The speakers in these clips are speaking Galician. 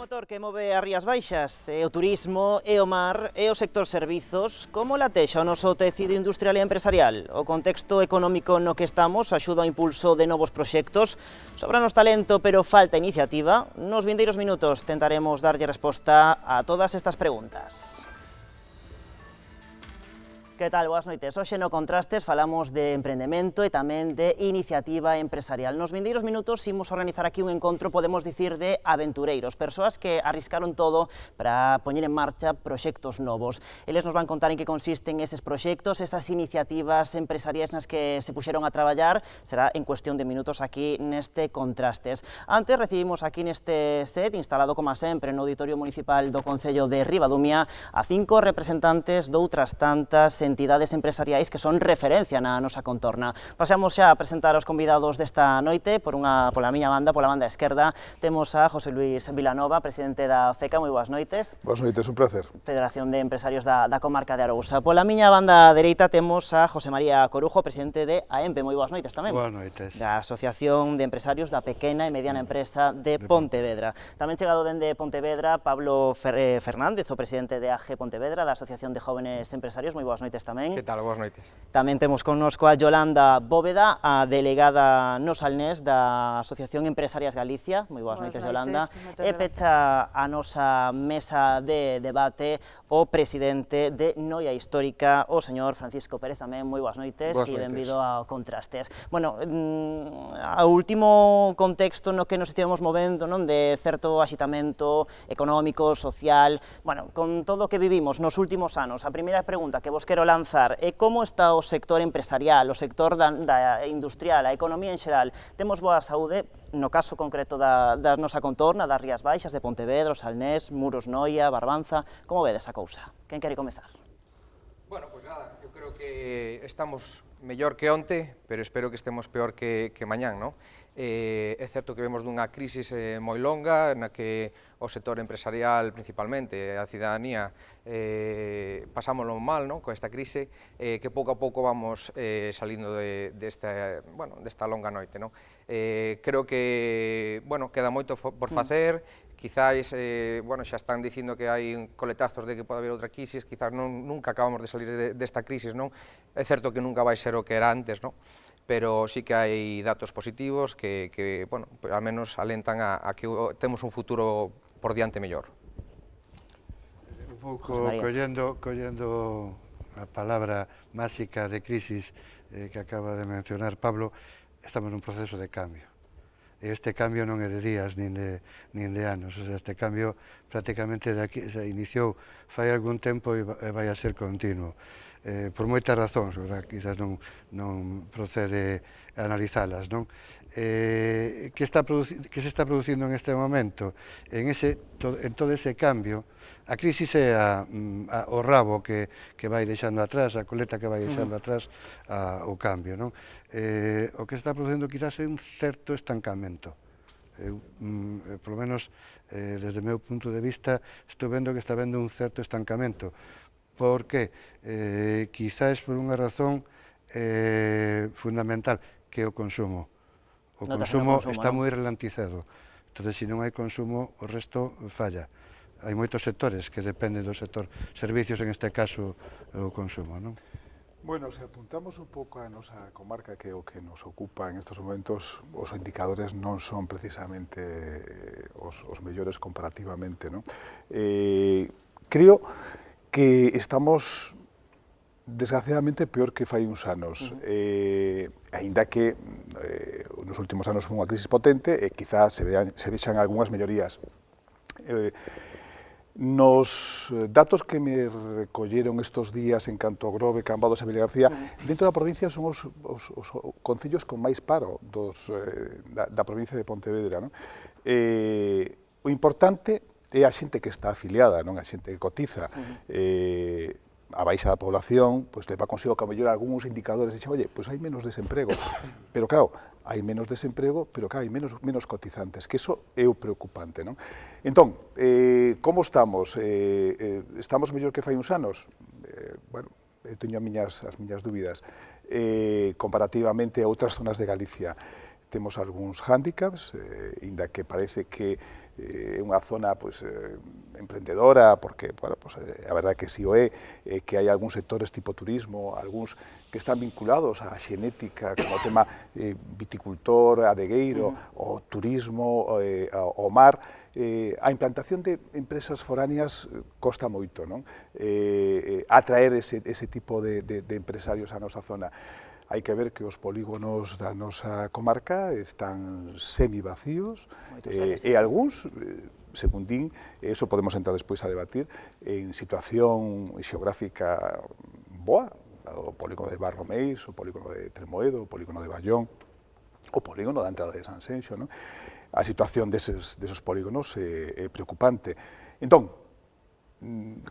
motor que move as Rías Baixas, é o turismo, é o mar, é o sector servizos. Como latexa o noso tecido industrial e empresarial? O contexto económico no que estamos axuda ao impulso de novos proxectos. Sobranos talento, pero falta iniciativa. Nos vindeiros minutos tentaremos darlle resposta a todas estas preguntas. Que tal? Boas noites. Hoxe no Contrastes falamos de emprendemento e tamén de iniciativa empresarial. Nos vindeiros minutos imos organizar aquí un encontro, podemos dicir, de aventureiros, persoas que arriscaron todo para poñer en marcha proxectos novos. Eles nos van contar en que consisten eses proxectos, esas iniciativas empresariais nas que se puxeron a traballar. Será en cuestión de minutos aquí neste Contrastes. Antes recibimos aquí neste set, instalado como sempre no Auditorio Municipal do Concello de Ribadumia, a 5 representantes doutras tantas entidades empresariais que son referencia na nosa contorna. Pasamos xa a presentar os convidados desta noite. Pola miña banda, pola banda esquerda, temos a José Luis Vilanova, presidente da FECA. Moi boas noites. Boas noites, un placer. Federación de Empresarios da Comarca de Arousa. Pola miña banda dereita temos a José María Corujo, presidente de AEMPE. Moi boas noites tamén. Boas noites. Da Asociación de Empresarios da Pequena e Mediana Empresa de Pontevedra. Tamén chegado dende Pontevedra, Pablo Fernández, o presidente de AG Pontevedra, da Asociación de Jóvenes Empresarios. Moi boas noites tamén. Que tal? Boas noites. Tamén temos connosco a Yolanda Bóveda, a delegada no Salnés da Asociación Empresarias Galicia. Moi boas noites, Yolanda. E pecha a nosa mesa de debate o presidente de Noia Histórica, o señor Francisco Pérez tamén. Moi boas noites e benvido ao Contrastes. Bueno, o último contexto no que nos estivemos movendo, non, de certo axitamento económico, social, bueno, con todo o que vivimos nos últimos anos, a primeira pregunta que vos quero lanzar é como está o sector empresarial, o sector da industrial, a economía en xeral. Temos boa saúde, no caso concreto da nosa contorna, das Rías Baixas, de Pontevedra, Salnés, Muros, Noia, Barbanza. Como vedes a cousa? Quen quere comezar? Bueno, pues nada, eu creo que estamos mellor que onte, pero espero que estemos peor que mañán, non? É certo que vemos dunha crisis moi longa, na que o sector empresarial, principalmente, a cidadanía, pasámoslo mal, non, con esta crise, que pouco a pouco vamos salindo desta longa noite, non? Creo que, bueno, queda moito por facer. Quizás, bueno, xa están dicindo que hai coletazos de que pode haber outra crisis, quizás nunca acabamos de salir desta crisis, non? É certo que nunca vai ser o que era antes, non? Pero sí que hai datos positivos que bueno, al menos alentan a que temos un futuro por diante mellor. Un pouco collendo a palabra máxica de crisis que acaba de mencionar Pablo, estamos nun proceso de cambio. Este cambio non é de días nin de anos, o sea, este cambio prácticamente se iniciou fai algún tempo e vai a ser continuo. Por moitas razóns, quizás non procede analizalas, non? Que se está producindo en este momento? En todo ese cambio, a crisis é o rabo que vai deixando atrás, a coleta que vai deixando atrás o cambio, non? O que está producindo quizás é un certo estancamento. Por lo menos, desde o meu punto de vista, estou vendo que está vendo un certo estancamento. Por que? Quizás por unha razón fundamental, que é o consumo. O consumo está moi ralentizado. Entón, se non hai consumo, o resto falla. Hai moitos sectores que dependen do sector servicios, en este caso, o consumo, non? Bueno, se apuntamos un pouco a nosa comarca, que é o que nos ocupa en estos momentos, os indicadores non son precisamente os mellores comparativamente, non? Creo que estamos desgraciadamente peor que fai uns anos, aínda que nos últimos anos foi unha crisis potente e quizás se vexan algunhas mellorías. Nos datos que me recolleron estos días en canto a Grove, Cambados e Vilagarcía, dentro da provincia son os concellos con máis paro da provincia de Pontevedra, non? O importante é a xente que está afiliada, non? A xente que cotiza. A baixa da población pois leva consigo que a mellor algúns indicadores dixen, oye, pois hai menos desemprego, pero claro, hai menos desemprego, pero claro, hai menos cotizantes, que iso é o preocupante, non? Entón, como estamos? Estamos mellor que fai uns anos? Bueno, eu teño as miñas dúbidas comparativamente a outras zonas de Galicia. temos algúns hándicaps, inda que parece que é unha zona emprendedora, porque a verdade que si o é, que hai algúns sectores tipo turismo, algúns que están vinculados á xenética, como o tema viticultor, adegueiro, o turismo, o mar. A implantación de empresas foráneas costa moito, non? Atraer ese tipo de empresarios á nosa zona. Hai que ver que os polígonos da nosa comarca están semivacíos e algúns, según din, eso podemos entrar despois a debatir, en situación xeográfica boa, o polígono de Barromeis, o polígono de Tremoedo, o polígono de Ballón, o polígono da entrada de Sanxenxo, non? A situación deses polígonos é preocupante. Entón,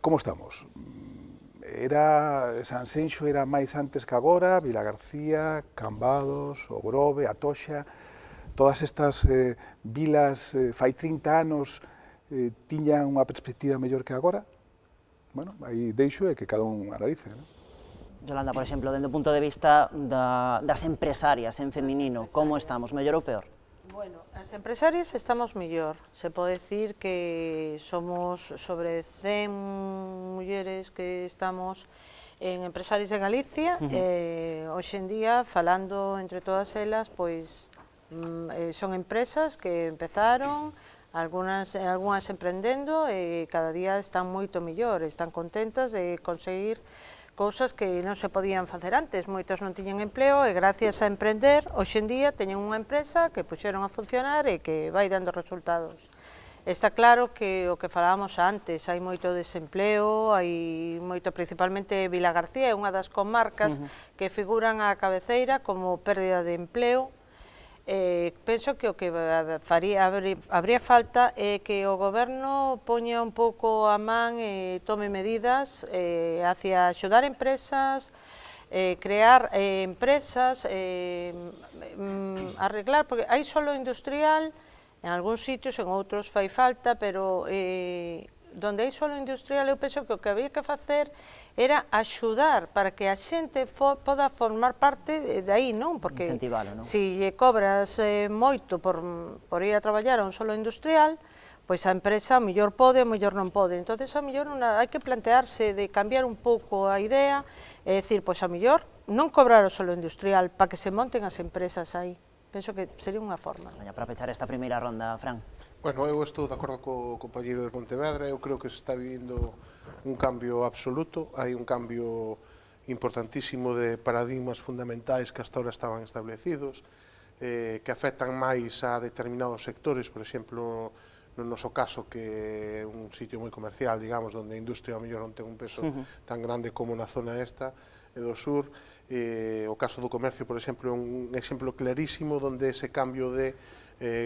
como estamos? Sanxenxo era máis antes que agora, Vilagarcía, Cambados, O Grove, Atoxa, todas estas vilas fai 30 anos tiñan unha perspectiva mellor que agora? Bueno, aí deixo e que cada un analice, non? Yolanda, por exemplo, dende o punto de vista das empresarias en feminino, como estamos, mellor ou peor? Bueno, as empresarias estamos mellor. Se pode decir que somos sobre 100 mulleres que estamos en Empresarias de Galicia. Hoxe en día, falando entre todas elas, pois son empresas que empezaron, algunhas emprendendo e cada día están moito mellor, están contentas de conseguir cousas que non se podían facer antes. Moitos non tiñan empleo e gracias a emprender, hoxe en día teñen unha empresa que puxeron a funcionar e que vai dando resultados. Está claro que o que falábamos antes, hai moito desempleo, hai moito, principalmente Vilagarcía, é unha das comarcas que figuran á cabeceira como pérdida de empleo. Penso que o que habría falta é que o goberno poña un pouco a man e tome medidas hacia axudar empresas, crear empresas, arreglar, porque hai solo industrial, en algúns sitios, en outros fai falta, pero donde hai solo industrial eu penso que o que había que facer era axudar para que a xente poda formar parte de aí, non? Porque se lle cobras moito por ir a traballar a un solo industrial, pois a empresa a mellor pode, a mellor non pode. Entón, a mellor hai que plantearse de cambiar un pouco a idea e dicir, pois a mellor non cobrar o solo industrial para que se monten as empresas aí. Penso que sería unha forma. Para pechar esta primeira ronda, Fran. Bueno, eu estou de acordo co compañeiro de Pontevedra, eu creo que se está vivindo un cambio absoluto, hai un cambio importantísimo de paradigmas fundamentais que hasta ahora estaban establecidos, que afectan máis a determinados sectores, por exemplo, no noso caso, que é un sitio moi comercial, digamos, onde a industria ao mellor non ten un peso tan grande como na zona esta e do sur. O caso do comercio, por exemplo, é un exemplo clarísimo onde ese cambio de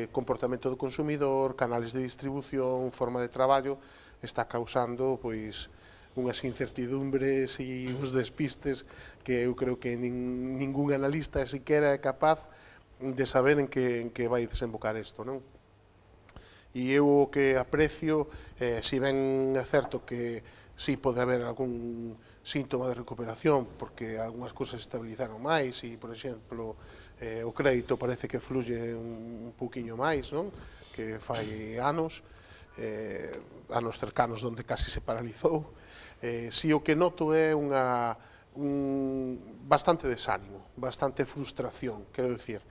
comportamento do consumidor, canales de distribución, forma de traballo, está causando pois unhas incertidumbres e uns despistes que eu creo que ningún analista sequera é capaz de saber en que vai desembocar isto, non? E eu o que aprecio, si ben é certo que si pode haber algún síntoma de recuperación, porque algunhas cousas se estabilizaron máis e, por exemplo, o crédito parece que fluye un pouquiño máis, non? Que fai anos cercanos onde casi se paralizou. Si o que noto é bastante desánimo, bastante frustración, quero dicir.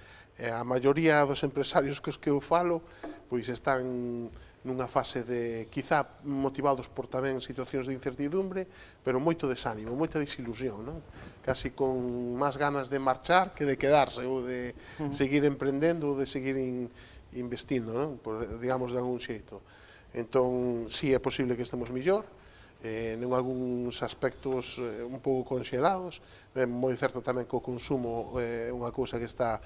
A maioría dos empresarios cos que eu falo pois están nunha fase de, quizá motivados por tamén situacións de incertidumbre, pero moito desánimo, moita desilusión, non? Casi con máis ganas de marchar que de quedarse, ou de seguir emprendendo, ou de seguir investindo, non? Digamos, de algún xeito. Entón, si é posible que estemos mellor, en algúns aspectos un pouco conxelados, é moi certo tamén que o consumo é unha cousa que está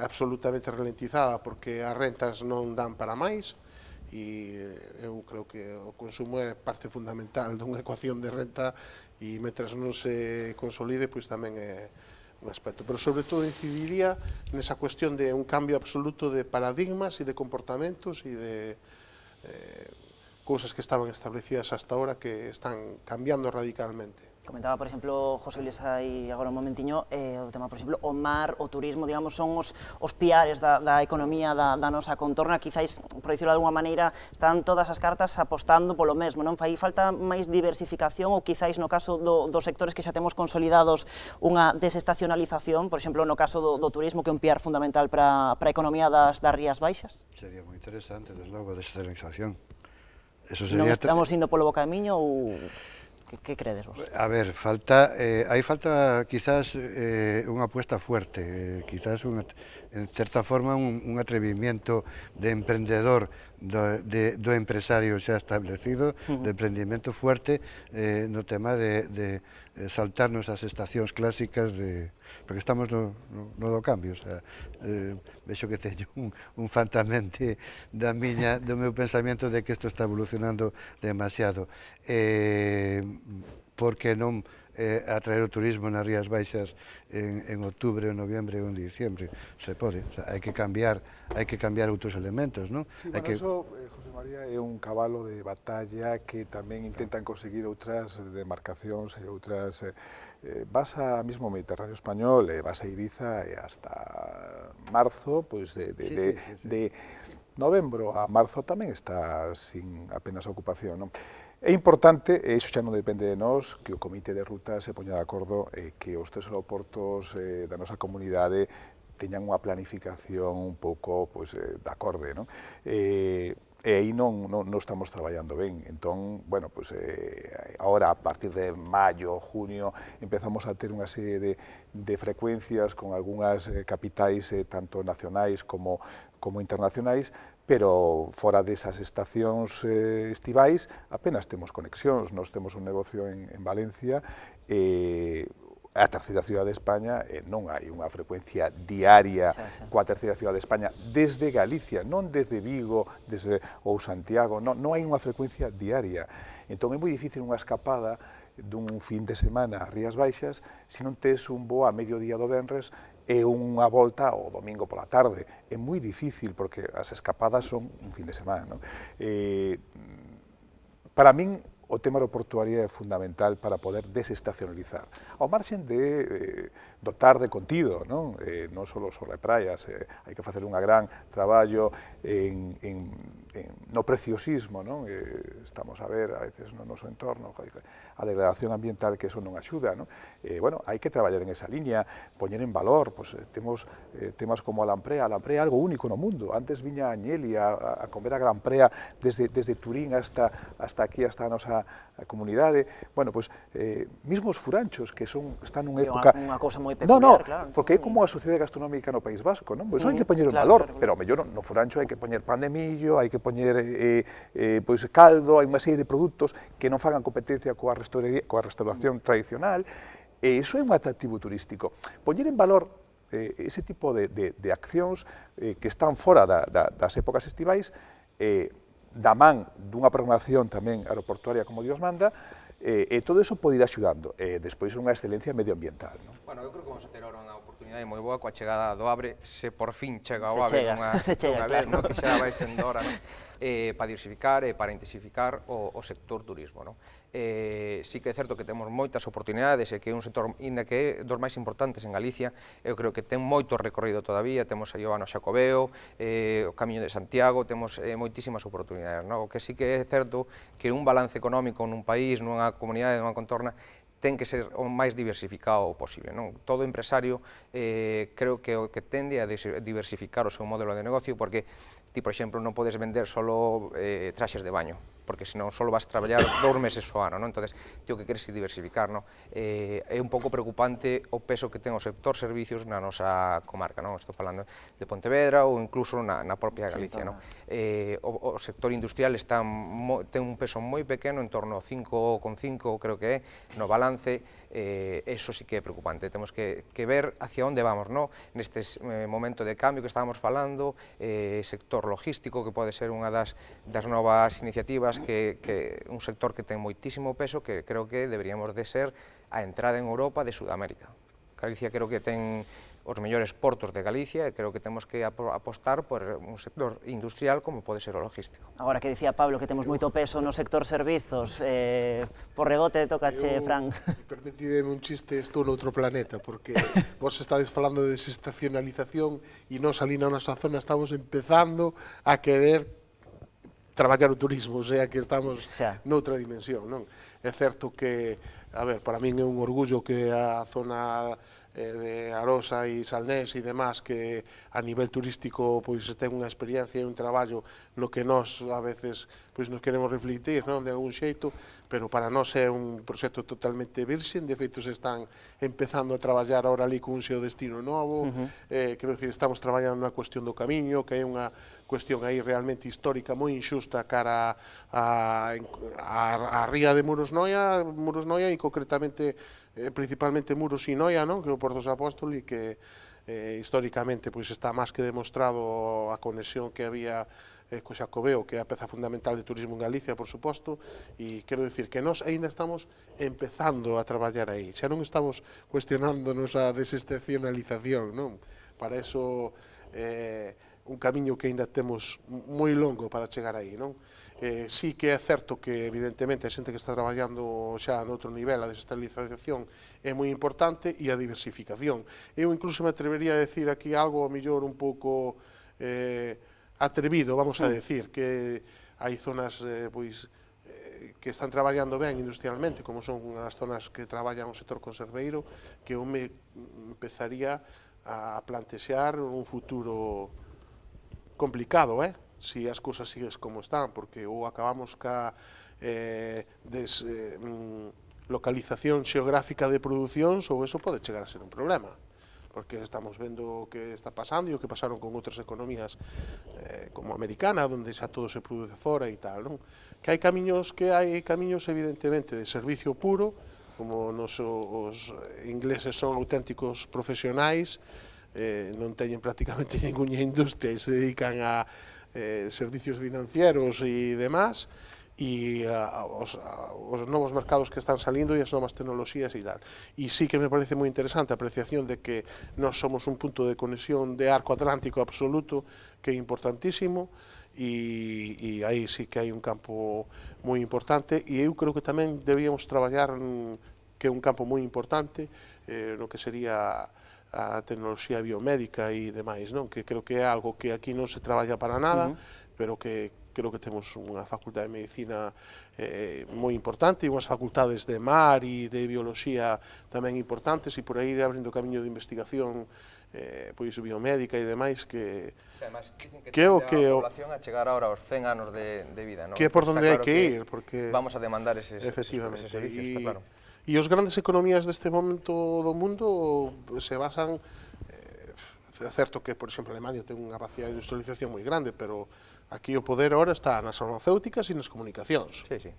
absolutamente ralentizada porque as rentas non dan para máis, e eu creo que o consumo é parte fundamental dunha ecuación de renta e mentras non se consolide, pois tamén é un aspecto. Pero sobre todo incidiría nesa cuestión de un cambio absoluto de paradigmas e de comportamentos e de cousas que estaban establecidas hasta ahora que están cambiando radicalmente. Comentaba, por exemplo, José Luis aí agora un momentiño, o tema, por exemplo, o mar, o turismo, digamos, son os piares da economía da nosa contorna, quizáis, por dicirlo de alguma maneira, están todas as cartas apostando polo mesmo, non? Fai falta máis diversificación ou quizáis no caso dos sectores que xa temos consolidados unha desestacionalización, por exemplo, no caso do turismo, que é un piar fundamental para a economía das Rías Baixas? Sería moi interesante, desde logo, a desestacionalización. Non estamos indo polo bo camiño ou... Que credes vos? A ver, hai falta quizás unha apuesta fuerte, quizás en certa forma un atrevimiento de emprendedor do empresario xa establecido, de emprendimento fuerte no tema de saltarnos as estacións clásicas, porque estamos no do cambio, o sea, vexo que teño un fantamente do meu pensamento de que isto está evolucionando demasiado. Por que non atraer o turismo nas Rías Baixas en outubro, en noviembre ou en diciembre? Se pode, o sea, hai que cambiar outros elementos, non? Sí, bueno, eso, José María, é un cabalo de batalla que tamén intentan conseguir outras demarcacións e outras... Vas a mismo Mediterráneo español, vas a Ibiza e hasta marzo, pois de novembro a marzo tamén está sin apenas ocupación, non? É importante, e iso xa non depende de nós, que o Comité de Ruta se poña de acordo que os tres aeroportos da nosa comunidade teñan unha planificación un pouco de acorde, non? E aí non estamos traballando ben. Entón, bueno, agora a partir de maio, junio, empezamos a ter unha serie de frecuencias con algunhas capitais tanto nacionais como internacionais, pero fora desas estacións estivais apenas temos conexións. Nós temos un negocio en Valencia, a terceira cidade de España, non hai unha frecuencia diaria coa terceira cidade de España desde Galicia, non desde Vigo ou Santiago, non hai unha frecuencia diaria. Entón é moi difícil unha escapada dun fin de semana a Rías Baixas se non tes un voo a mediodía do venres e unha volta o domingo pola tarde. É moi difícil porque as escapadas son un fin de semana, non? Para min, o tema aeroportuario é fundamental para poder desestacionalizar. Ao marxen de dotar de contido, non só sobre praias, hai que facer un gran traballo no preciosismo, non? Estamos a ver a veces no noso entorno a degradación ambiental, que eso non axuda, non? Bueno, hai que traballar en esa liña, poñer en valor, temos temas como a Lamprea. A Lamprea é algo único no mundo. Antes viña Agnelli a comer a Gran Prea desde Turín hasta aquí, hasta a nosa comunidade. Bueno, mesmo os furanchos, que están nunha época... Unha cousa moi peculiar, claro. Porque é como a sociedade gastronómica no País Vasco, non? Pois hai que poñer en valor, pero ao mellor no furancho hai que poñer pan de millo, hai que poñer caldo, hai unha serie de produtos que non fagan competencia coa restauración tradicional, e iso é un atractivo turístico. Poñer en valor ese tipo de accións que están fora das épocas estivais, da man dunha programación tamén aeroportuaria como Dios manda, e todo iso pode ir axudando. Despois unha excelencia medioambiental, non? Bueno, eu creo que vamos a ter ahora unha oportunidade moi boa coa chegada do AVRE, se por fin chega o AVRE dunha vez, non? Que xa vai sendo hora, non? Para diversificar e para intensificar o sector turismo, non? Sí que é certo que temos moitas oportunidades e que é un sector, inda que é dos máis importantes en Galicia, eu creo que ten moito recorrido todavía, temos aí o Ano Xacobeo, o Camiño de Santiago, temos moitísimas oportunidades, non? O que sí que é certo que un balance económico nun país, nunha comunidade, nunha contorna, ten que ser o máis diversificado posible, non? Todo empresario creo que o que tende a diversificar o seu modelo de negocio, porque ti, por exemplo, non podes vender solo traxes de baño, porque senón só vas traballar 2 meses ao ano, non? Entonces, o que queres é diversificar, non? É un pouco preocupante o peso que ten o sector servicios na nosa comarca, non? Estou falando de Pontevedra ou incluso na propia Galicia, non? O sector industrial ten un peso moi pequeno, en torno ao 5,5, creo que é, no balance. Eso sí que é preocupante, temos que ver hacia onde vamos, non? Neste momento de cambio que estábamos falando, sector logístico, que pode ser unha das novas iniciativas, que un sector que ten moitísimo peso, que creo que deberíamos de ser a entrada en Europa de Sudamérica. Galicia creo que ten os mellores portos de Galicia e creo que temos que apostar por un sector industrial como pode ser o logístico. Agora que dicía Pablo que temos moito peso no sector servizos, por rebote tocache, Fran. Permitideme un chiste, estou noutro planeta, porque vos estades falando de desestacionalización e nós ali na nosa zona estamos empezando a querer traballar o turismo, o sea que estamos noutra dimensión, non? É certo que, a ver, para min é un orgullo que a zona de Arosa e Salnés e demás que a nivel turístico pois ten unha experiencia e un traballo no que nós a veces pois nos queremos reflectir, non, de algún xeito, pero para nós é un proxecto totalmente virxen, de feito se están empezando a traballar ahora ali con un xeo destino novo, quero dicir, estamos traballando na cuestión do camiño, que é unha cuestión aí realmente histórica moi inxusta cara a ría de Muros Noia e concretamente principalmente Muros e Noia, non? Que é o Porto dos Apóstolos e que históricamente pois está máis que demostrado a conexión que había co Xacobeo, que é a peza fundamental de turismo en Galicia, por suposto, e quero dicir que nós aínda estamos empezando a traballar aí, xa non estamos cuestionándonos a desestacionalización, non? Para eso un camiño que aínda temos moi longo para chegar aí, non? Sí que é certo que evidentemente a xente que está traballando xa noutro nivel, a desestabilización é moi importante e a diversificación. Eu incluso me atrevería a decir aquí algo a mellor un pouco atrevido, vamos a decir, que hai zonas pois que están traballando ben industrialmente, como son as zonas que traballan o sector conserveiro, que eu me empezaría a plantexar un futuro complicado, si as cousas sigues como están, porque ou acabamos ca localización xeográfica de producións ou eso pode chegar a ser un problema, porque estamos vendo o que está pasando e o que pasaron con outras economías como a americana, onde xa todo se produce fora e tal, non? Que hai camiños evidentemente de servicio puro, como os ingleses son auténticos profesionais, non teñen prácticamente ninguna industria e se dedican a servicios financieros e demás, e os novos mercados que están salindo e as novas tecnoloxías e tal. E sí que me parece moi interesante a apreciación de que nós somos un punto de conexión de arco atlántico absoluto que é importantísimo, e aí sí que hai un campo moi importante, e eu creo que tamén deberíamos traballar que é un campo moi importante no que sería a tecnoloxía biomédica e demais, non? Que creo que é algo que aquí non se traballa para nada, pero que creo que temos unha facultade de medicina moi importante e unhas facultades de mar e de bioloxía tamén importantes, e por aí ir abrindo camiño de investigación pois biomédica e demais que é o que a población a chegar ahora aos 100 anos de vida, non? Que é por onde hai que ir, porque vamos a demandar eses servicios, está claro. E as grandes economías deste momento do mundo se basan, é certo que, por exemplo, Alemania ten unha capacidade de industrialización moi grande, pero aquí o poder ahora está nas farmacéuticas e nas comunicacións. Sí, sí.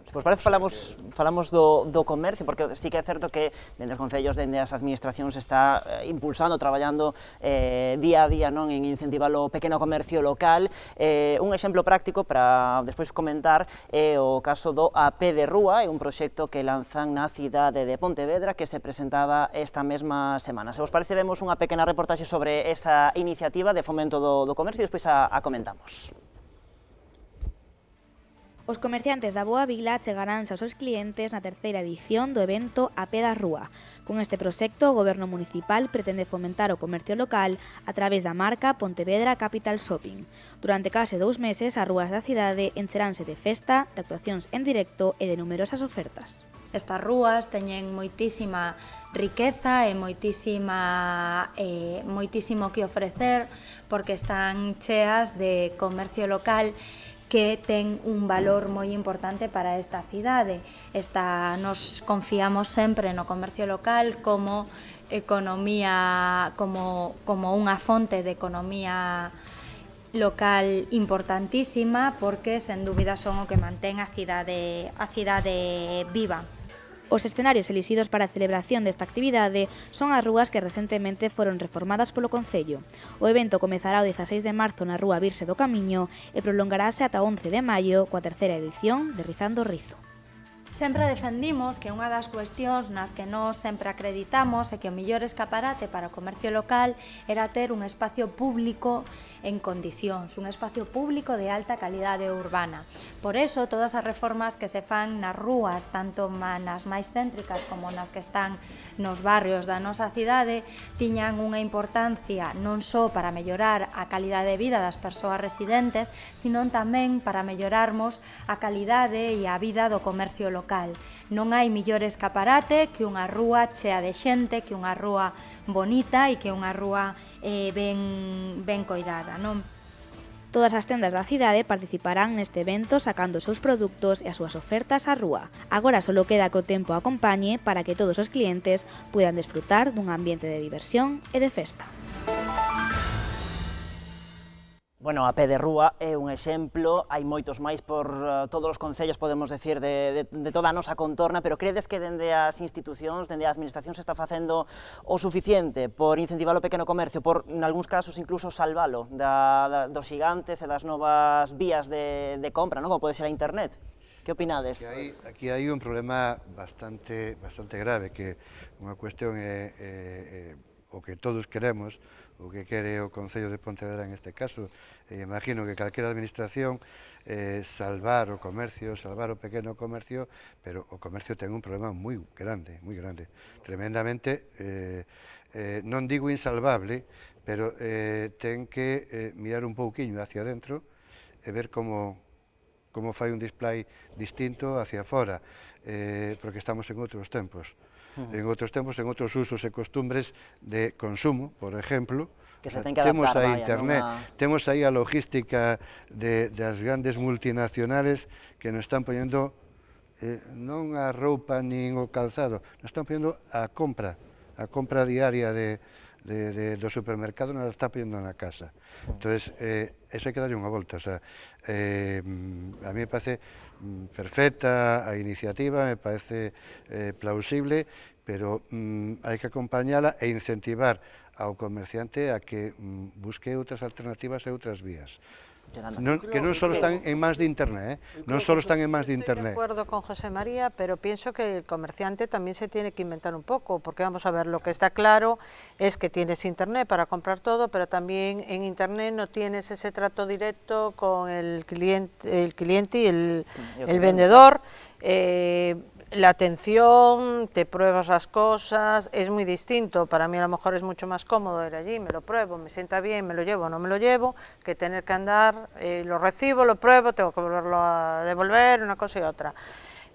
Pois parece falamos do comercio, porque sí que é certo que dende os concellos, dende as administracións está impulsando, traballando día a día non en incentivar o pequeno comercio local. Un exemplo práctico para despois comentar é o caso do AP de Rúa, é un proxecto que lanzan na cidade de Pontevedra que se presentaba esta mesma semana. Se vos parece, vemos unha pequena reportaxe sobre esa iniciativa de fomento do comercio e despois a comentamos. Os comerciantes da Boa Vila chegaránse aos seus clientes na terceira edición do evento AP da Rúa. Con este proxecto, o Goberno Municipal pretende fomentar o comercio local a través da marca Pontevedra Capital Shopping. Durante case 2 meses, as rúas da cidade encheránse de festa, de actuacións en directo e de numerosas ofertas. Estas rúas teñen moitísima riqueza e moitísimo que ofrecer, porque están cheas de comercio local que ten un valor moi importante para esta cidade. Nos confiamos sempre no comercio local como economía, como unha fonte de economía local importantísima, porque sen dúbida son o que mantén a cidade viva. Os escenarios elixidos para a celebración desta actividade son as rúas que recentemente foron reformadas polo Concello. O evento comezará o 16 de marzo na Rúa Virxe do Camiño e prolongarase ata 11 de maio coa terceira edición de Rizando o Rizo. Sempre defendimos que unha das cuestións nas que nós sempre acreditamos é que o mellor escaparate para o comercio local era ter un espacio público en condicións, un espacio público de alta calidade urbana. Por eso, todas as reformas que se fan nas rúas, tanto nas máis céntricas como nas que están nos barrios da nosa cidade, tiñan unha importancia non só para mellorar a calidade de vida das persoas residentes, sino tamén para mellorarmos a calidade e a vida do comercio local. Non hai millor escaparate que unha rúa chea de xente, que unha rúa bonita e que unha rúa ben coidada, non? Todas as tendas da cidade participarán neste evento sacando os seus produtos e as súas ofertas á rúa. Agora só queda que o tempo acompañe para que todos os clientes puedan desfrutar dun ambiente de diversión e de festa. Bueno, a pé de rúa é un exemplo, hai moitos máis por todos os concellos, podemos decir, de toda a nosa contorna, pero credes que dende as institucións, dende a administración se está facendo o suficiente por incentivar o pequeno comercio, por, en algúns casos, incluso salvalo dos xigantes e das novas vías de compra, non? Como pode ser a internet? Que opinades? Aquí hai un problema bastante grave, que unha cuestión é o que todos queremos, o que quere o Concello de Pontevedra en este caso, e imagino que calquera administración salvar o comercio, salvar o pequeno comercio, pero o comercio ten un problema moi grande, tremendamente, non digo insalvable, pero ten que mirar un pouquiño hacia dentro e ver como fai un display distinto hacia fora, porque estamos en outros tempos. En outros usos e costumbres de consumo, por exemplo, temos a internet, temos aí a logística das grandes multinacionales que nos están poñendo non a roupa nin o calzado, nos están poñendo a compra diaria do supermercado, nos está poñendo na casa. Entón, eso hai que darlle unha volta. A mí me parece perfecta a iniciativa, me parece plausible, pero hai que acompañala e incentivar ao comerciante a que busque outras alternativas e outras vías. Que non só están en mans de internet, non só están en mans de internet. Estoy de acuerdo con José María, pero pienso que el comerciante también se tiene que inventar un poco, porque vamos a ver, lo que está claro es que tienes internet para comprar todo, pero también en internet no tienes ese trato directo con el cliente y el vendedor. La atención, te pruebas las cosas, es muy distinto. Para mí a lo mejor es mucho más cómodo ir allí, me lo pruebo, me sienta bien, me lo llevo o no me lo llevo, que tener que andar, lo recibo, lo pruebo, tengo que volverlo a devolver, una cosa y otra.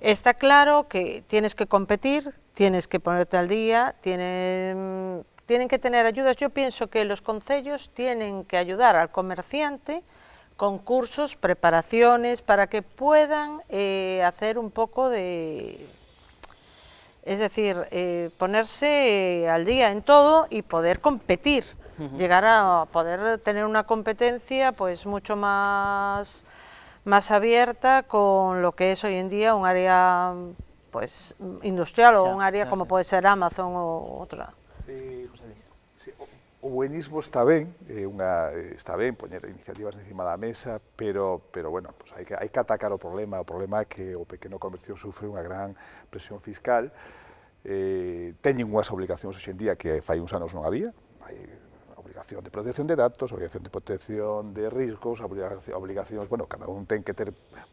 Está claro que tienes que competir, tienes que ponerte al día, tienen que tener ayudas. Yo pienso que los concellos tienen que ayudar al comerciante con cursos, preparaciones, para que puedan hacer un poco de... Es decir, ponerse al día en todo y poder competir, llegar a poder tener una competencia pues mucho más abierta con lo que es hoy en día un área pues industrial o un área como puede ser Amazon o otra. O buenismo está ben, poñer iniciativas encima da mesa, pero bueno, pues hai que atacar o problema é que o pequeno comercio sufre unha gran presión fiscal, teñen unhas obligacións hoxe en día que fai uns anos non había, hai obligación de protección de datos, obligación de protección de riscos, obligacións, bueno, cada un ten que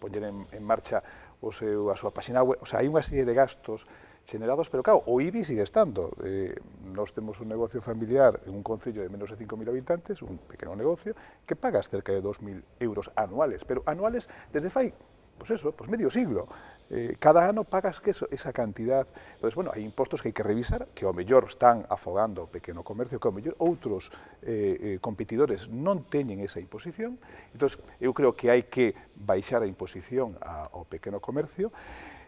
poñer en marcha a súa página web, o sea, hai unha serie de gastos generados, pero claro, o IBI sigue estando. Nós temos un negocio familiar en un concello de menos de 5.000 habitantes, un pequeno negocio, que pagas cerca de 2.000 euros anuales, pero anuales desde fai, medio siglo. Cada ano pagas esa cantidad. Entonces, bueno, hai impostos que hai que revisar, que ao mellor están afogando o pequeno comercio, que ao mellor outros competidores non teñen esa imposición. Entón, eu creo que hai que baixar a imposición ao pequeno comercio.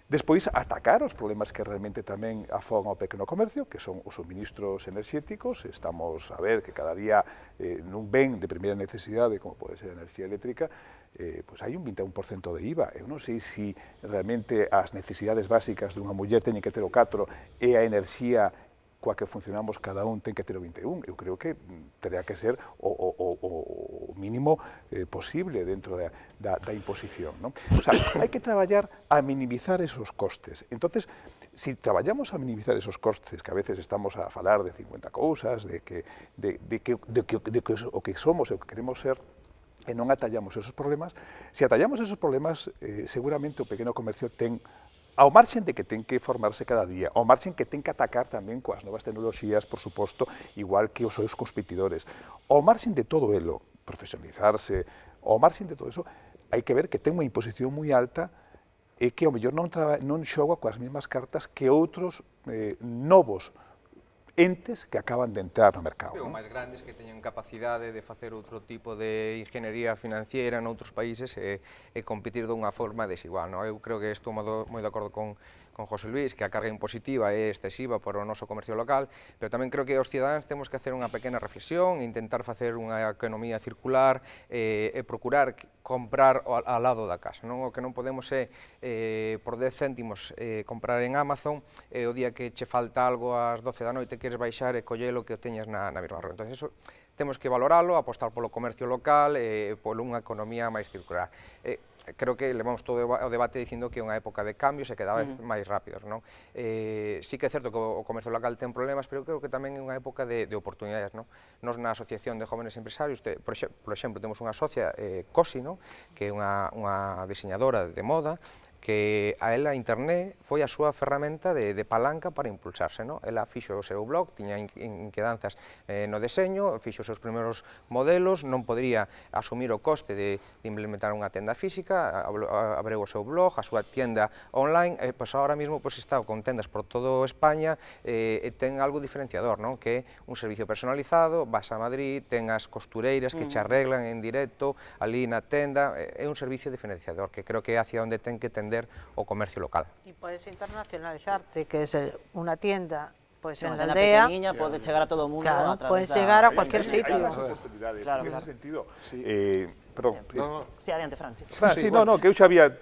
Despois, atacar os problemas que realmente tamén afogan ao pequeno comercio, que son os suministros enerxéticos. Estamos a ver que cada día nun ben de primeira necesidade, como pode ser a enerxía eléctrica, pois hai un 21% de IVA. Eu non sei se realmente as necesidades básicas dunha muller teñen que ter o 4 e a enerxía coa que funcionamos cada un ten que ter o 21. Eu creo que terá que ser o mínimo posible dentro da imposición, non? O sea, hai que traballar a minimizar esos costes. Entonces, si traballamos a minimizar esos costes, que a veces estamos a falar de 50 cousas, de o que somos e o que queremos ser, e non atallamos esos problemas, se atallamos esos problemas, seguramente o pequeno comercio ten, ao marxen de que ten que formarse cada día, ao marxen que ten que atacar tamén coas novas tecnoloxías, por suposto, igual que os seus competidores, ao marxen de todo elo, profesionalizarse, ao marxen de todo eso, hai que ver que ten unha imposición moi alta e que ao mellor non xoga coas mesmas cartas que outros novos entes que acaban de entrar no mercado. O máis grandes que teñen capacidade de facer outro tipo de ingeniería financiera noutros países e competir dunha forma desigual. Eu creo que estou moi de acordo con José Luis, que a carga impositiva é excesiva para o noso comercio local, pero tamén creo que os cidadáns temos que hacer unha pequena reflexión, intentar facer unha economía circular e procurar comprar ao lado da casa. O que non podemos é, por 10 céntimos, comprar en Amazon e o día que che falta algo ás 12 da noite queres baixar e collelo que o teñas na mesma rúa. Entón, eso temos que valoralo, apostar polo comercio local e por unha economía máis circular. Creo que levamos todo o debate dicindo que é unha época de cambios e que cada vez máis rápidos, non? Sí que é certo que o comercio local ten problemas, pero creo que tamén é unha época de oportunidades, non? Nos na Asociación de Jóvenes Empresarios, por exemplo, temos unha socia, COSI, non? Que é unha diseñadora de moda, que a ela internet foi a súa ferramenta de palanca para impulsarse, non? Ela fixo o seu blog, tiña inquedanzas no deseño, fixo os seus primeiros modelos, non podría asumir o coste de implementar unha tenda física, abriu o seu blog, a súa tienda online, e pois agora mesmo está con tendas por todo España e ten algo diferenciador, non? Que é un servicio personalizado, vas a Madrid, ten as costureiras que che arreglan en directo, ali na tenda, é un servicio diferenciador que creo que é hacia onde ten que tender o comercio local. Y puedes internacionalizarte, que es una tienda pues en la aldea. Pequeña puede llegar a todo el mundo. Claro, puedes llegar a cualquier sitio. Hay más oportunidades en ese sentido. Perdón. Sí, adiante, Fran. Sí, no, que eu xa había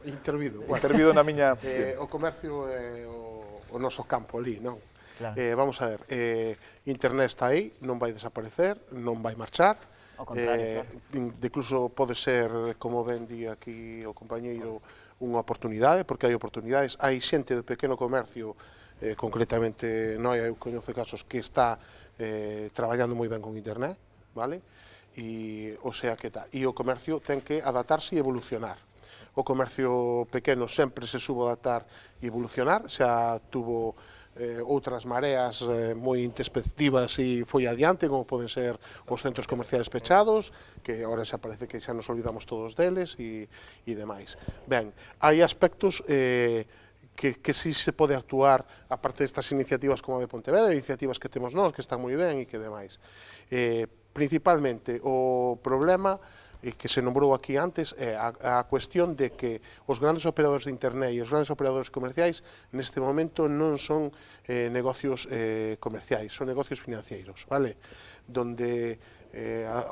intervido na miña... O comercio é o noso campo ali, non? Claro. Vamos a ver, internet está aí, non vai desaparecer, non vai marchar. Ao contrario, claro. Incluso pode ser, como ben di aquí o compañeiro, unha oportunidade, porque hai oportunidades, hai xente do pequeno comercio, concretamente eu coñezo casos que está traballando moi ben con internet, vale? O sea que tal. E o comercio ten que adaptarse e evolucionar. O comercio pequeno sempre se subo a adaptar e evolucionar, xa tuvo outras mareas moi introspectivas e foi adiante, como poden ser os centros comerciais pechados, que agora xa parece que xa nos olvidamos todos deles e demais. Ben, hai aspectos que sí se pode actuar, aparte destas iniciativas como a de Pontevedra, iniciativas que temos nós, que están moi ben e que demais. Principalmente, o problema que se nombrou aquí antes é a cuestión de que os grandes operadores de internet e os grandes operadores comerciais neste momento non son negocios comerciais, son negocios financeiros, vale? Donde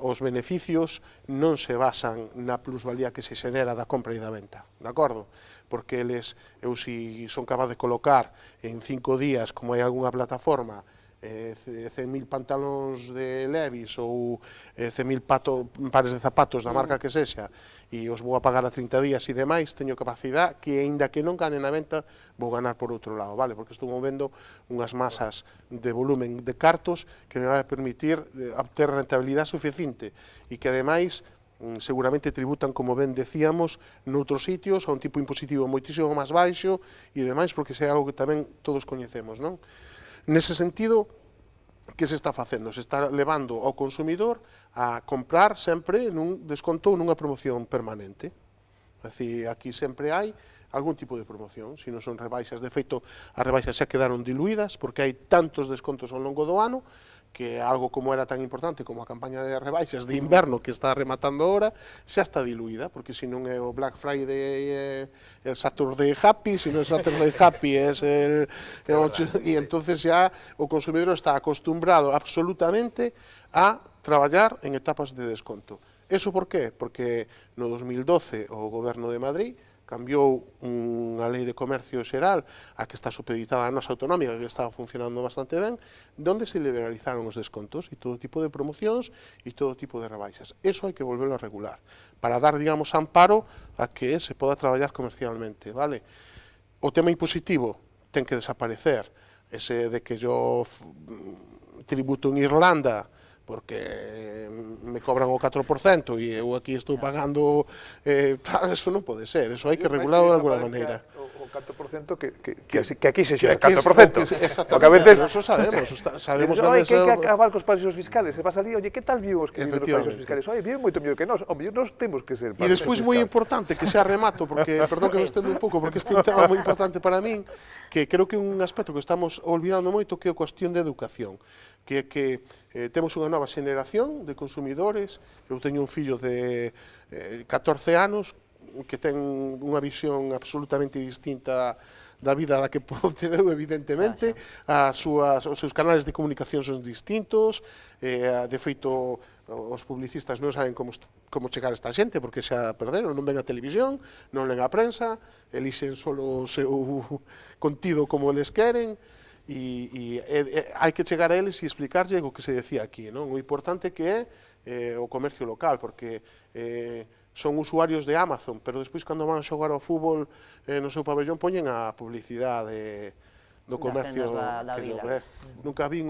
os beneficios non se basan na plusvalía que se xenera da compra e da venta, de acordo? Porque eles, si son capaz de colocar en 5 días, como hai algunha plataforma, 100.000 pantalóns de Levi's ou 100.000 pares de zapatos da marca que sexa e os vou a pagar a 30 días e demais, teño capacidade que, aínda que non gane na venta, vou ganar por outro lado, vale? Porque estou movendo unhas masas de volumen de cartos que me vai a permitir obter rentabilidade suficiente e que, ademais, seguramente tributan, como ben decíamos, noutros sitios, a un tipo impositivo moitísimo máis baixo e demais, porque é algo que tamén todos coñecemos, non? Nese sentido, que se está facendo? Se está levando ao consumidor a comprar sempre nun desconto ou nunha promoción permanente. É dicir, aquí sempre hai algún tipo de promoción, se non son rebaixas. De feito, as rebaixas xa quedaron diluídas porque hai tantos descontos ao longo do ano que algo como era tan importante como a campaña de rebaixas de inverno que está rematando ahora, xa está diluída, porque se non é o Black Friday e o Saturday Happy, se non é o Saturday Happy e entonces xa o consumidor está acostumbrado absolutamente a traballar en etapas de desconto. Eso por qué? Porque no 2012 o Goberno de Madrid cambiou unha lei de comercio xeral a que está supeditada a nosa autonómica, que estaba funcionando bastante ben, donde se liberalizaron os descontos e todo tipo de promocións e todo tipo de rebaixas. Eso hai que volverlo a regular, para dar, digamos, amparo a que se poda traballar comercialmente, vale? O tema impositivo ten que desaparecer, ese de que yo tributo en Irlanda porque me cobran o 4% e eu aquí estou pagando, eso non pode ser, eso hai que regularlo de alguna maneira. O 4% que aquí se xera 4%. Porque a veces... Eso sabemos onde que acabar cos paraísos fiscales, se vas ali, oye, que tal viven os que viven nos paraísos fiscales? Oye, viven moito mellor que nós, nós temos que ser paraísos fiscales. E despois moi importante, que xa remato, porque, perdón que me estendo un pouco, porque este é un tema moi importante para min, que creo que é un aspecto que estamos olvidando moito, que é a cuestión de educación, que temos unha nova xeneración de consumidores, eu teño un fillo de 14 anos, que ten unha visión absolutamente distinta da vida da que podo ter eu, evidentemente, os seus canales de comunicación son distintos, de feito, os publicistas non saben como chegar a esta xente, porque xa perderon, non ven a televisión, non len a prensa, elixen solo o seu contido como eles queren, e hai que chegar a eles e explicarlle o que se decía aquí, non? O importante que é o comercio local, porque son usuarios de Amazon, pero despois cando van a xogar ao fútbol no seu pabellón poñen a publicidade do comercio que vila. Nunca vin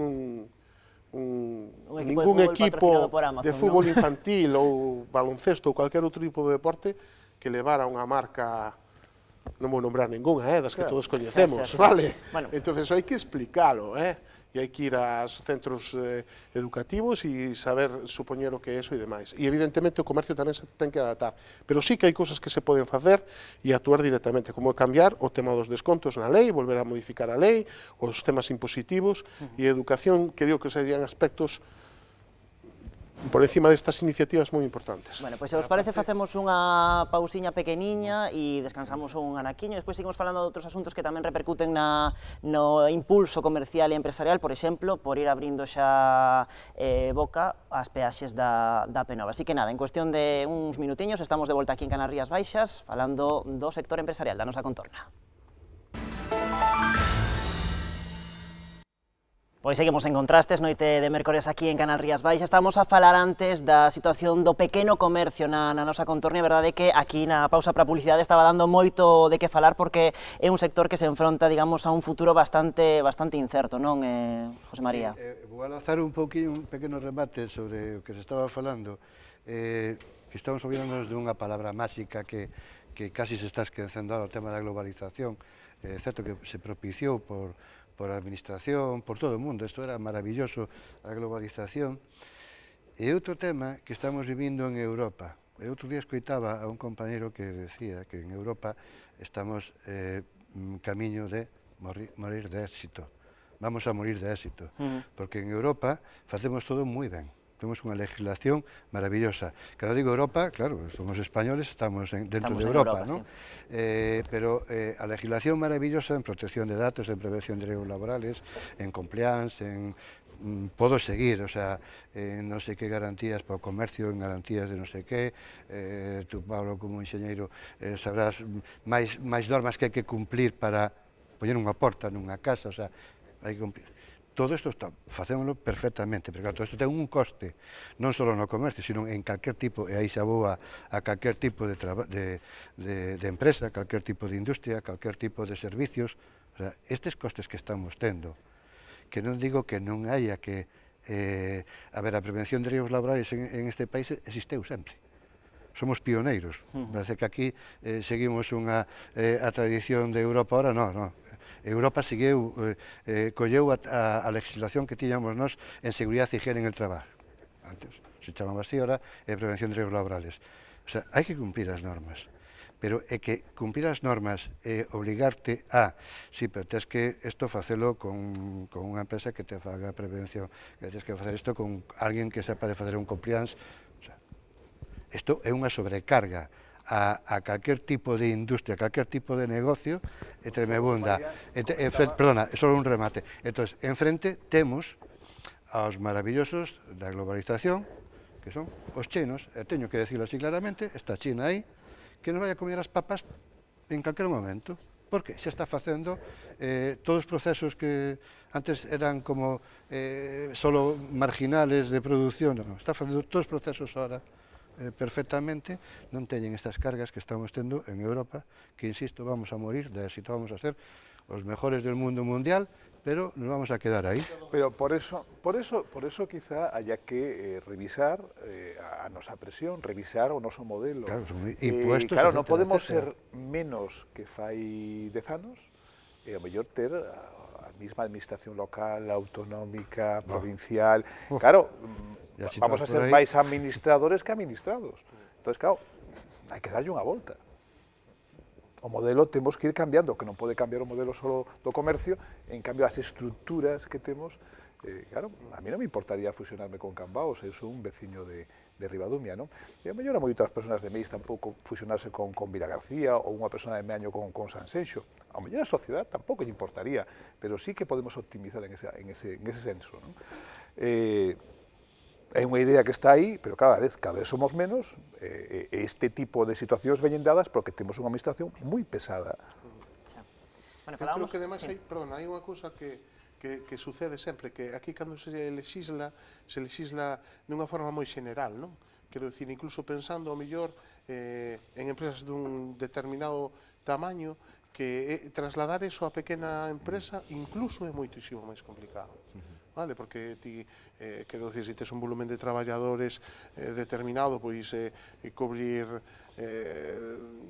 ningún equipo de fútbol infantil ou baloncesto ou calquer outro tipo de deporte que levara unha marca, non vou nombrar ninguna, das que todos coñecemos, vale? Entonces hai que explicalo, e hai que ir aos centros educativos e saber supoñer o que é eso e demais. E evidentemente o comercio tamén se ten que adaptar, pero sí que hai cousas que se poden facer e actuar directamente, como cambiar o tema dos descontos na lei, volver a modificar a lei, os temas impositivos e a educación, que digo que serían aspectos por encima destas iniciativas moi importantes. Bueno, pois se vos parece facemos unha pausiña pequeniña e descansamos un anaquiño, despois seguimos falando de outros asuntos que tamén repercuten no impulso comercial e empresarial, por exemplo, por ir abrindo xa boca ás peaxes da P9. Así que nada, en cuestión de uns minutiños estamos de volta aquí en Canal Rías Baixas falando do sector empresarial da nosa contorna. Pois seguimos en Contrastes, noite de mércores aquí en Canal Rías Baixas. Estamos a falar antes da situación do pequeno comercio na nosa contorna, e a verdade é que aquí na pausa para a publicidade estaba dando moito de que falar porque é un sector que se enfronta, digamos, a un futuro bastante incerto, non, José María? Vou lanzar un pequeno remate sobre o que se estaba falando, que estamos olvidándonos dunha palabra máxica que casi se está esquecendo ahora, o tema da globalización. É certo que se propiciou por a administración, por todo o mundo, isto era maravilloso, a globalización. E outro tema que estamos vivindo en Europa. E outro día escoitaba a un compañero que decía que en Europa estamos camiño de morir de éxito. Vamos a morir de éxito, porque en Europa facemos todo moi ben. Temos unha legislación maravillosa. Cando digo Europa, claro, somos españoles, estamos dentro de Europa, ¿no? Pero a legislación maravillosa en protección de datos, en prevención de riesgos laborales, en compliance, podo seguir, o sea, non sei que garantías para o comercio, en garantías de non sei que, tú, Pablo, como enxeñeiro, sabrás máis normas que hai que cumplir para poñer unha porta nunha casa, o sea, hai que cumplir. Todo isto facémoslo perfectamente, pero claro, todo isto ten un coste, non só no comercio, sino en calquer tipo, e aí xa vou a calquer tipo de empresa, calquer tipo de industria, calquer tipo de servicios. O sea, estes costes que estamos tendo, que non digo que non haya que... a ver, a prevención de riesgos laborales en este país existeu sempre. Somos pioneiros. Parece que aquí seguimos a tradición de Europa, ahora non. Europa colleu a legislación que tiñamos nós en seguridade e higiene en el traballo. Antes se chamaba así, ahora é prevención de riesgos laborales. O sea, hai que cumplir as normas, pero é que cumplir as normas é obligarte a... Sí, pero tens que isto facelo con unha empresa que te faga prevención, que tens que facer isto con alguén que sepa de facer un compliance. O sea, isto é unha sobrecarga a calquer tipo de industria, a calquer tipo de negocio, é tremebunda. Perdona, é só un remate. Entón, enfrente temos aos maravillosos da globalización, que son os chinos, e teño que decirlo así claramente, está China aí, que nos vai a comer as papas en calquer momento, porque se está facendo todos os procesos que antes eran como solo marginales de produción, non, está facendo todos os procesos ahora perfectamente, non teñen estas cargas que estamos tendo en Europa, que, insisto, vamos a morir de éxito, vamos a ser os mejores del mundo mundial, pero nos vamos a quedar aí. Pero por eso quizá haya que revisar a nosa presión, revisar o noso modelo. Claro, son impuestos, claro, non etcétera, podemos etcétera. ser menos que fai 10 anos, e ao mellor ter a mesma administración local, autonómica, provincial. Claro, vamos a ser máis administradores que administrados. Entón, claro, hai que darlle unha volta. O modelo temos que ir cambiando, que non pode cambiar o modelo só do comercio, en cambio as estructuras que temos, claro, a mí non me importaría fusionarme con Cambaos, eu sou un veciño de Ribadumia, non? E a mellor a moitas persoas de Meis tampouco fusionarse con Vilagarcía ou unha persona de Meaño con Sanxenxo. A mellor a sociedade tampouco lle importaría, pero sí que podemos optimizar en ese senso, non? É unha idea que está aí, pero cada vez somos menos, e este tipo de situacións veñen dadas porque temos unha administración moi pesada. Eu creo que ademais hai unha cousa que sucede sempre, que aquí cando se legisla dunha forma moi xeneral, non? Quero dicir, incluso pensando ao mellor en empresas dun determinado tamaño, que trasladar eso a pequena empresa incluso é moitísimo máis complicado. Vale, porque ti, quero dicir, se tes un volumen de traballadores determinado, pois cubrir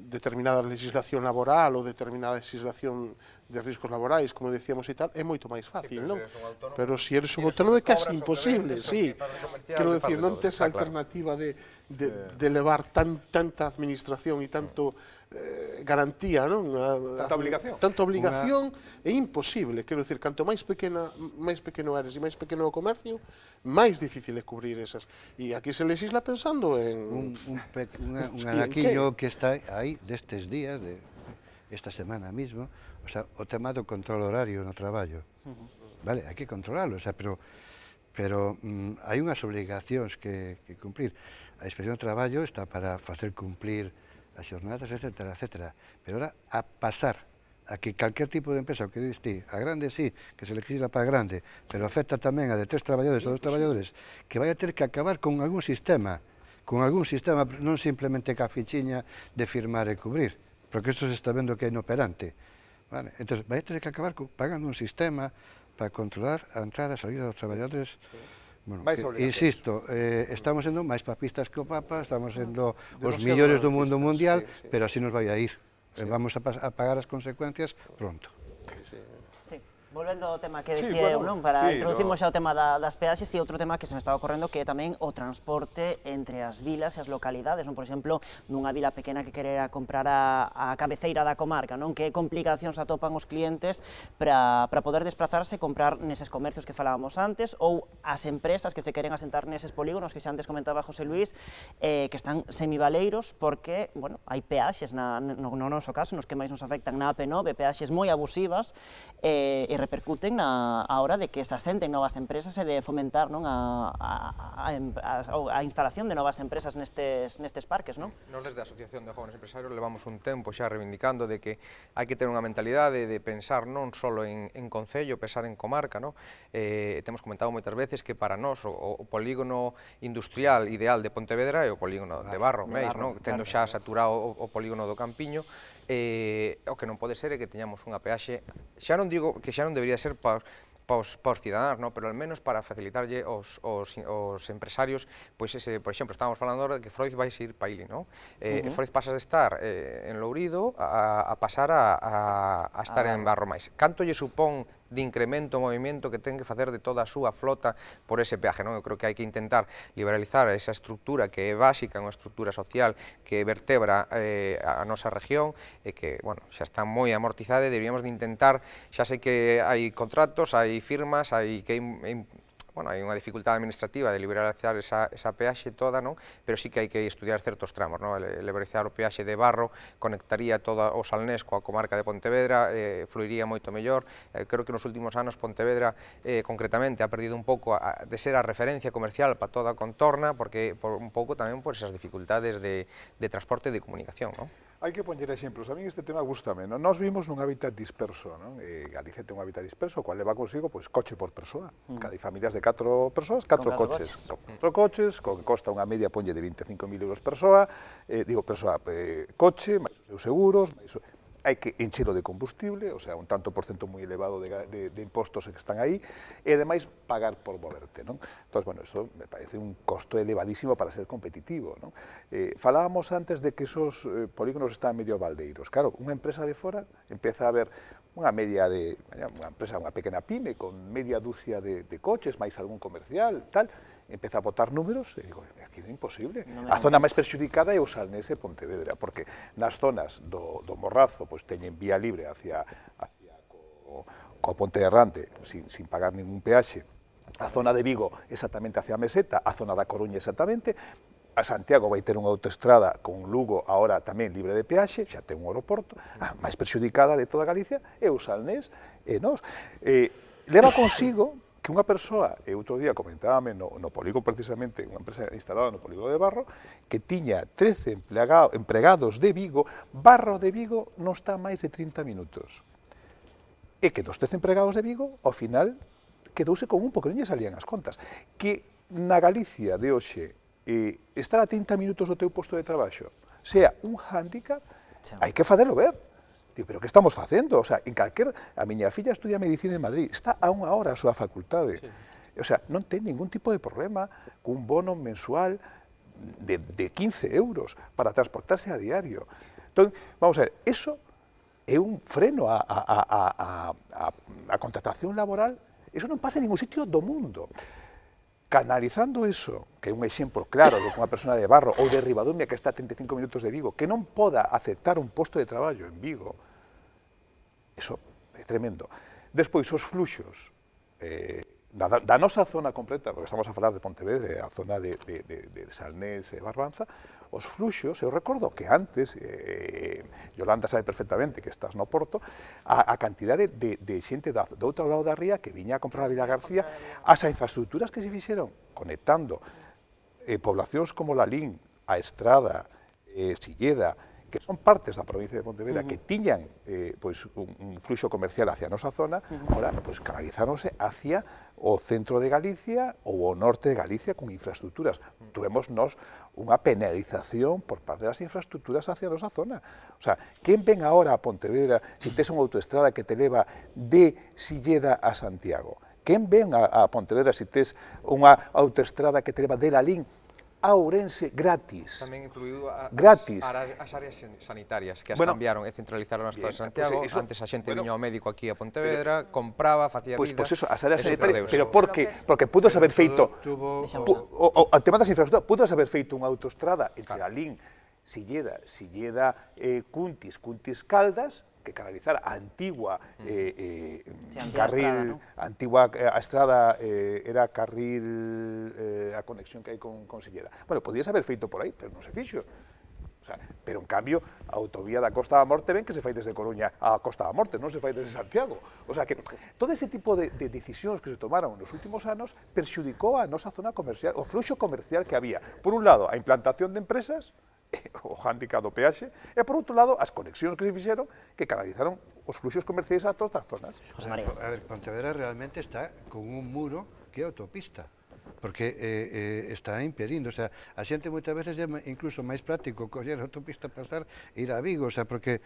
determinada legislación laboral ou determinada legislación de riscos laborais, como decíamos e tal, é moito máis fácil, non? Pero se eres un autónomo é casi imposible, sí. Quero dicir, non tes alternativa de levar tanta administración e tanto garantía, non? Tanta obligación é imposible, quero dicir, canto máis pequeno eres e máis pequeno o comercio, máis difícil é cubrir esas. E aquí se legisla pensando en... Un anaquiño que está aí destes días, de esta semana mismo, o sea, o tema do control horario no traballo. Vale, hai que controlarlo, o sea, pero hai unhas obligacións que cumprir. A Inspección de Traballo está para facer cumplir as xornadas, etcétera, etcétera. Pero ahora, a pasar a que calquer tipo de empresa, o que dices ti, a grande sí, que se legisla para grande, pero afecta tamén a de 3 traballadores ou 2 traballadores, que vai a ter que acabar con algún sistema, non simplemente ca fichiña de firmar e cubrir, porque isto se está vendo que é inoperante. Vale? Entón, vai a ter que acabar pagando un sistema para controlar a entrada e a saída dos traballadores. Bueno, insisto, estamos sendo máis papistas que o Papa, estamos sendo os millores do mundo mundial, pero así nos vai a ir. Vamos a pagar as consecuencias pronto. Sí. Volvendo ao tema que dicía eu, non? Para introducimos xa o tema das peaxes e outro tema que se me estaba ocorrendo que é tamén o transporte entre as vilas e as localidades, non? Por exemplo, nunha vila pequena que querera comprar a cabeceira da comarca, non? Que complicacións atopan os clientes para poder desplazarse e comprar neses comercios que falábamos antes ou as empresas que se queren asentar neses polígonos que xa antes comentaba José Luis, que están semivaleiros porque, bueno, hai peaxes no noso caso, nos que máis nos afectan na AP9, peaxes moi abusivas e repercuten a hora de que se asenten novas empresas e de fomentar, non, a instalación de novas empresas nestes parques, non? Nos desde a Asociación de Jóvenes Empresarios levamos un tempo xa reivindicando de que hai que ter unha mentalidade de pensar non só en concello, pensar en comarca, non? Temos comentado moitas veces que para nós o polígono industrial ideal de Pontevedra é o polígono de Barro, Meis, non? Tendo xa saturado o polígono do Campiño, o que non pode ser é que teñamos unha peaxe, xa non digo que xa non debería ser para os cidadáns, no? Pero al menos para facilitarlle aos empresarios, pois ese, por exemplo, estábamos falando agora de que Freud vai ir para Ili, non? Freud pasa de estar en Lourido a pasar a estar en Barro Máis. Canto lle supón de incremento o movimento que ten que facer de toda a súa flota por ese peaje, non? Eu creo que hai que intentar liberalizar esa estrutura que é básica, unha estrutura social que vertebra a nosa región e que, bueno, xa está moi amortizada e deberíamos de intentar, xa sei que hai contratos, hai firmas, hai unha dificultade administrativa de liberalizar esa peaxe toda, non? Pero sí que hai que estudiar certos tramos, non? Liberalizar o peaxe de Barro conectaría todo o Salnés coa comarca de Pontevedra, fluiría moito mellor. Creo que nos últimos anos Pontevedra, concretamente, ha perdido un pouco de ser a referencia comercial para toda a contorna, porque un pouco tamén por esas dificultades de transporte e de comunicación, non? Hai que poñer exemplos. A mí este tema gústame. Non? Nós vimos nun hábitat disperso. Non? Galicia ten un hábitat disperso, o cual leva consigo pois, coche por persoa. Cada familias de 4 persoas, 4 coches. 4 coches, co que costa unha media ponlle de 25.000 euros persoa, coche, máis os seus seguros, hai que enchelo de combustible, o sea, un tanto por cento moi elevado de impostos que están aí, e ademais pagar por moverte, non? Entón, bueno, iso me parece un costo elevadísimo para ser competitivo, non? Falábamos antes de que esos polígonos están medio baldeiros. Claro, unha empresa de fora empeza a ver unha media de, unha empresa, unha pequena pyme, con media dúcia de coches, máis algún comercial, tal, empeza a botar números e digo, aquí é imposible. A zona máis perxudicada é o Salnés e Pontevedra, porque nas zonas do Morrazo pois teñen vía libre hacia co Ponte de Errante sin pagar ningún peaxe. A zona de Vigo exactamente hacia a Meseta, a zona da Coruña exactamente. A Santiago vai ter unha autoestrada con Lugo agora tamén libre de peaxe, xa ten un aeroporto. A máis perxudicada de toda Galicia é o Salnés e nós. Leva consigo que unha persoa, e outro día comentábame no polígono precisamente, unha empresa instalada no polígono de Barro, que tiña 13 empregados de Vigo, Barro de Vigo non está máis de 30 minutos. E que dos 13 empregados de Vigo, ao final, quedouse con un, porque non lle salían as contas. Que na Galicia de hoxe, estar a 30 minutos do teu posto de traballo sea un hándicap, hai que facelo ver. Digo, pero que estamos facendo? O sea, a miña filla estudia medicina en Madrid, está a 1 hora a súa facultade. Sí. O sea, non ten ningún tipo de problema cun bono mensual de 15 euros para transportarse a diario. Entón, vamos a ver, eso é un freno a contratación laboral, eso non pasa en ningún sitio do mundo. Canalizando eso, que é un exemplo claro de unha persona de Barro ou de Ribadumia que está a 35 minutos de Vigo, que non poda aceptar un posto de traballo en Vigo, eso é tremendo. Despois, os fluxos da nosa zona completa, porque estamos a falar de Pontevedra, a zona de Salnés e Barbanza, os fluxos, eu recordo que antes, Yolanda sabe perfectamente que estás no Porto, a cantidade de xente do outro lado da ría que viña a comprar a Vila García, as infraestructuras que se fixeron conectando poblacións como Lalín, a Estrada, Silleda, que son partes da provincia de Pontevedra que tiñan pois un fluxo comercial hacia a nosa zona, ahora pois canalizáronse hacia o centro de Galicia ou o norte de Galicia con infraestructuras. Tuvemos nós unha penalización por parte das infraestructuras hacia a nosa zona. O sea, quen ven agora a Pontevedra se tes unha autoestrada que te leva de Silleda a Santiago? Quen ven a Pontevedra se tes unha autoestrada que te leva de Lalín a Ourense gratis? Tamén influiu as áreas sanitarias que as cambiaron e centralizaron as todas en Santiago. Antes a xente viña ao médico aquí a Pontevedra, compraba, facía vida. Pois eso, as áreas sanitarias, pero por que? Porque pudo haber feito o tema das infraestructuras, pudo haber feito unha autoestrada entre Lalín, Silleda, Cuntis, Caldas, que canalizar a antigua carril, antigua estrada era carril, a conexión que hai con Silleda. Bueno, podías haber feito por aí, pero non se fixo. O sea, pero en cambio, a autovía da Costa da Morte ven que se fai desde Coruña a Costa da Morte, non se fai desde Santiago. O sea, que todo ese tipo de decisións que se tomaron nos últimos anos perxudicou a nosa zona comercial, o fluxo comercial que había. Por un lado, a implantación de empresas, o hándicap do peaxe, e por outro lado, as conexións que se fixeron que canalizaron os fluxos comerciais a todas as zonas. A ver, Pontevedra realmente está con un muro que é autopista, porque está impedindo, o sea, a xente moitas veces é incluso máis práctico coller a autopista, pasar e ir a Vigo, o sea, porque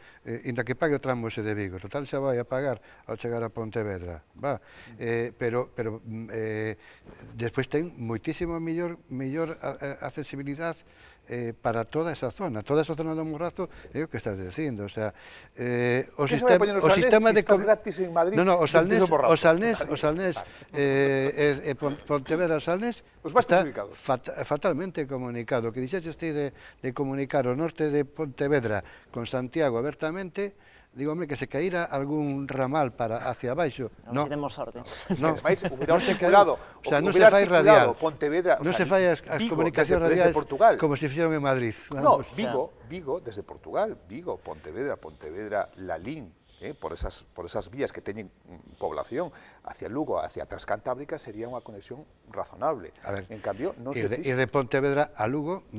inda que pague o tramo ese de Vigo, total xa vai a pagar ao chegar a Pontevedra, va, pero despois ten moitísimo mellor accesibilidade para toda esa zona do Morrazo é o que estás dicindo, o sea, o sistema de gratis en Madrid. No, o Salnés, Pontevedra Salnés está fatalmente comunicado. Que dixeches ti de comunicar o norte de Pontevedra con Santiago abertamente, digo, hombre, que se caíra algún ramal para hacia abaixo. Non temos sorte. Non se calado, o sea, non se fai radial. Non se fai as comunicacións radiales como se fixeron en Madrid. No, Vigo, desde Portugal, Vigo, Pontevedra, Lalín, por esas vías que teñen población hacia Lugo, hacia Transcantábrica, sería unha conexión razonable. En cambio, non se fixo. E de Pontevedra a Lugo,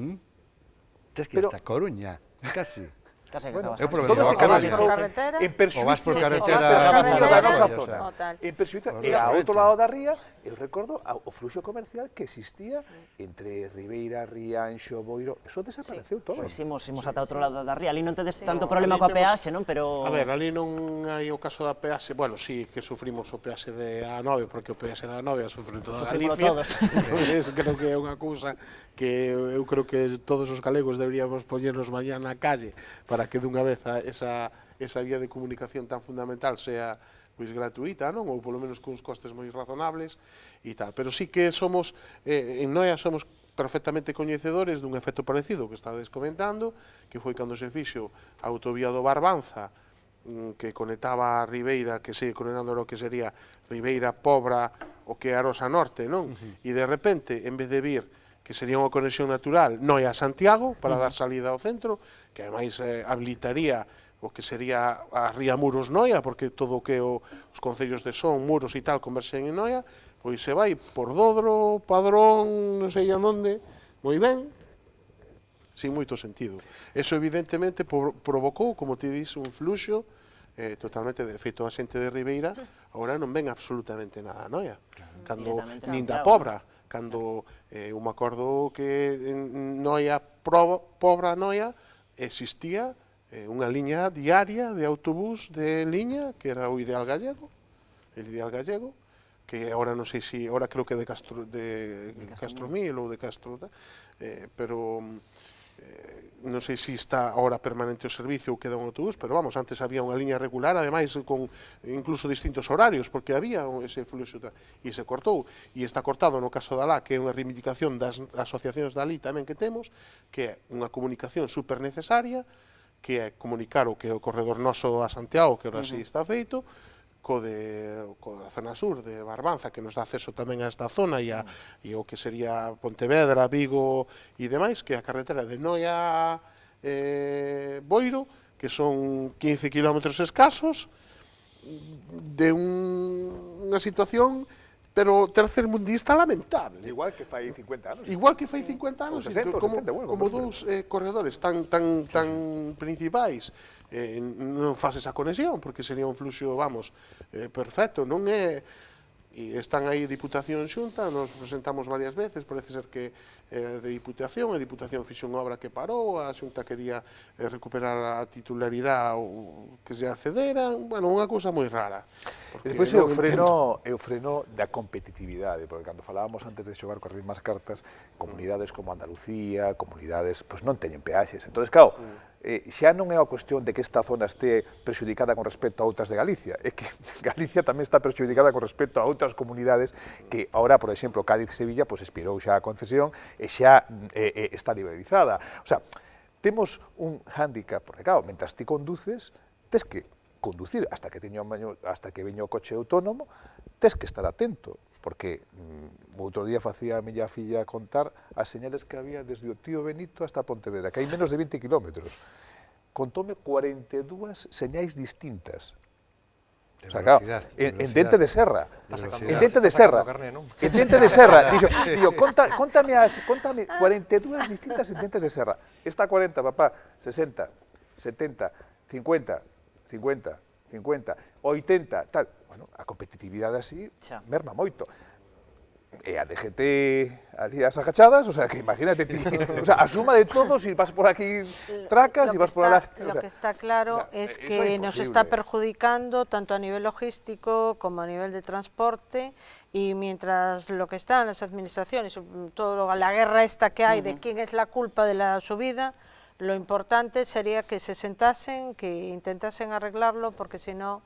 tes que ir hasta Coruña, casi. Case que Bueno, acabas. Eu todos probei, se acabas caben por carretera. en perxuízo, ou vas por Sí, sí, carretera ou vas por da carretera, nosa o zona. tal. En perxuízo, e Correcto. a outro lado da ría, eu recordo o fluxo comercial que existía entre Ribeira, Rianxo, Boiro, eso desapareceu todo. Pois imos ata outro lado da ría, ali non tedes tanto No, problema ali coa temos- peaxe, non? Pero... A ver, ali non hai o caso da peaxe, bueno, sí que sufrimos o peaxe de A9, porque o peaxe da A9 a sufre toda Sufrímolo Galicia. todos. Entonces, creo que é unha cousa que eu creo que todos os galegos deberíamos poñernos mañá na calle para que dunha vez esa vía de comunicación tan fundamental sea pois gratuita, non? Ou polo menos cuns costes moi razonables e tal. Pero sí que somos, en Noia somos perfectamente coñecedores dun efecto parecido que estades comentando, que foi cando se fixo a autovía do Barbanza, que conectaba a Ribeira, que segue conectando o que sería Ribeira, Pobra, o que é Arosa Norte, non? E de repente, en vez de vir que sería unha conexión natural Noia a Santiago, para dar salida ao centro, que ademais habilitaría o que sería a ría Muros Noia, porque todo o que os concellos de Son, Muros e tal converxen en Noia, pois se vai por Dodro, Padrón, non sei a onde, moi ben, sin moito sentido. Eso evidentemente provocou, como ti dis, un fluxo totalmente de feito a xente de Ribeira, agora non ven absolutamente nada a Noia. Cando Directamente nin da Santiago, Pobra, cando eu me acordo que en Noia, Pobra Noia, existía unha liña diaria de autobús de liña, que era o Ideal Gallego, que agora non sei se, agora creo que de Castromil ou de Castro, pero non sei se está agora permanente o servicio ou queda un autobús, pero vamos, antes había unha liña regular, ademais con incluso distintos horarios, porque había ese fluxo e se cortou, e está cortado no caso da LA, que é unha reivindicación das asociacións da LI tamén que temos, que é unha comunicación super necesaria, que é comunicar o que é o corredor noso a Santiago, que ahora sí está feito, co da zona sur de Barbanza, que nos dá acceso tamén a esta zona e o que sería Pontevedra, Vigo e demais, que é a carretera de Noia Boiro, que son 15 kilómetros escasos, de unha situación pero tercermundista lamentable. Igual que fai 50 anos. Igual que fai 50 anos, 60, como 70, bueno, como dous corredores tan principais, non faz esa conexión, porque sería un fluxo, vamos, perfecto, non é... E están aí Diputación e Xunta, nos presentamos varias veces, parece ser que de Diputación, a Diputación fixe unha obra que parou, a Xunta quería recuperar a titularidade que se accederan, bueno, unha cousa moi rara. Despois é o freno da competitividade, porque cando falábamos antes de xogar coas mesmas cartas, comunidades como Andalucía, comunidades, pois non teñen peaxes. Entón, claro, xa non é a cuestión de que esta zona este prexudicada con respecto a outras de Galicia, é que Galicia tamén está prexudicada con respecto a outras comunidades que ahora, por exemplo, Cádiz e Sevilla, pois expirou xa a concesión e xa está liberalizada. O sea, temos un hándicap, porque claro, mentras ti conduces, tes que conducir hasta que veño o coche autónomo, tes que estar atento, porque outro día facía a miña filla contar as señales que había desde o Tío Benito hasta Pontevedra, que hai menos de 20 kilómetros. Contóme 42 señais distintas. O sea, claro, en Dente de Serra. En Dente de Serra. En Dente de Serra. Digo, contame 42 distintas en Dentes de Serra. Esta 40, papá, 60, 70, 50, 50, 50, 80, tal. Bueno, a competitividade así merma moito. E a DGT ali as agachadas, o sea, que imagínate ti, o sea, a suma de todos, si vas por aquí tracas, si vas por allá... Lo que está claro es que nos está perjudicando tanto a nivel logístico como a nivel de transporte, y mientras lo que está en las administraciones, toda la guerra esta que hay de quién es la culpa de la subida, lo importante sería que se sentasen, que intentasen arreglarlo, porque si no,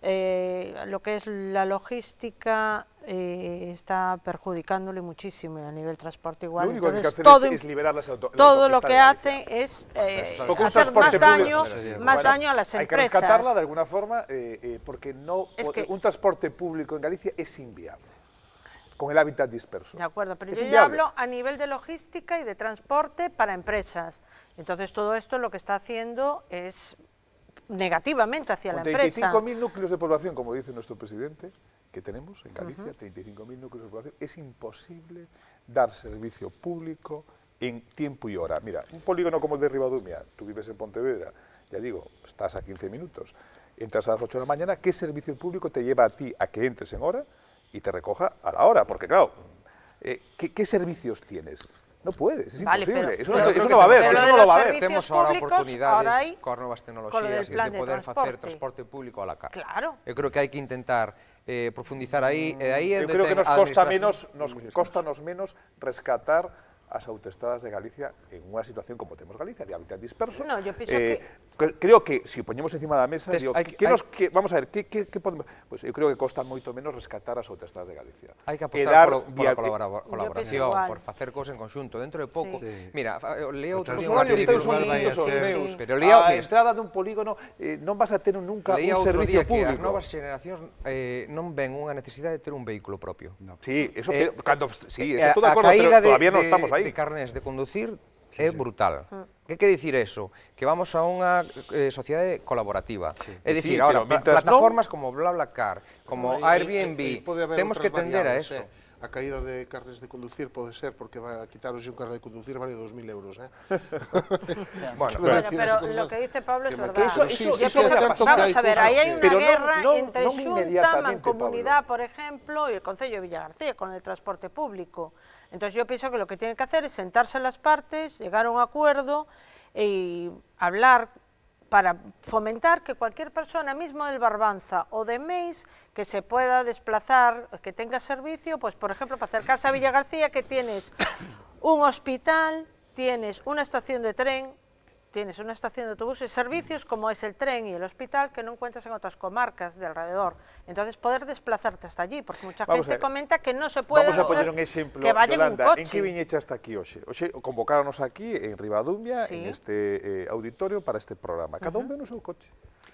lo que es la logística está perjudicándole muchísimo, a nivel transporte igual. Lo único entonces, que hay que hacer es liberar todo lo que hace es hacer más daño a las empresas. Hay que rescatarla de alguna forma, porque no, un transporte público en Galicia es inviable, con el hábitat disperso. De acuerdo, pero yo ya hablo a nivel de logística y de transporte para empresas. Entonces todo esto lo que está haciendo es negativamente hacia la empresa. 35.000 núcleos de población, como dice nuestro presidente, que tenemos en Galicia, 35.000 núcleos de población, es imposible dar servicio público en tiempo y hora. Mira, un polígono como el de Ribadumia, tú vives en Pontevedra, ya digo, estás a 15 minutos, entras a las 8 de la mañana, ¿qué servicio público te lleva a ti a que entres en hora y te recoja a la hora? Porque claro, ¿qué servicios tienes? No puedes, es imposible. Eso no va a haber, eso no lo va a haber. Temos ahora oportunidades coas novas tecnoloxías de poder facer transporte público a la carta. Claro. Eu creo que hai que intentar profundizar aí, e aí é Eu creo que nos costa menos rescatar as autoestradas de Galicia en unha situación como temos Galicia, de hábitat disperso. No, yo pienso que... Creo que, se o poñemos encima da mesa, digo, vamos a ver, que podemos... Pois eu creo que costa moito menos rescatar as autoestradas de Galicia. Hai que apostar pola colaboración, por facer cousas en conxunto. Dentro de pouco, mira, leo outro día un artigo... Pero a entrada dun polígono non vas a ter nunca un servicio público. Leía outro día que as novas xeracións non ven unha necesidade de ter un vehículo propio. Sí, eso estou de acordo, pero todavía non estamos aí. De carnés de conducir é brutal. Que quere dicir eso? Que vamos a unha sociedade colaborativa. É dicir, ahora, plataformas como BlaBlaCar, como Airbnb, temos que tender a eso. A caída de carnes de conducir pode ser porque vai a quitaros un carne de conducir vale 2.000 euros, Bueno, pero lo que dice Pablo es verdad. Vamos a ver, ahí hay una guerra entre Xunta, Mancomunidad, por ejemplo, y el Concello de Villagarcía con el transporte público. Entonces yo pienso que lo que tienen que hacer es sentarse las partes, llegar a un acuerdo y hablar para fomentar que cualquier persona, mismo del Barbanza o de Meis, que se pueda desplazar, que tenga servicio, pues por ejemplo, para acercarse a Villagarcía, que tienes un hospital, tienes una estación de tren, tienes una estación de autobuses, servicios como es el tren y el hospital que no encuentras en otras comarcas de alrededor. Entonces poder desplazarte hasta allí, porque mucha gente comenta que no se puede poner un exemplo, que vaya Yolanda, en un coche. En que viñeche hasta aquí hoxe? Hoxe convocaronos aquí en Ribadumia, en este auditorio para este programa. Cada un ve no seu coche.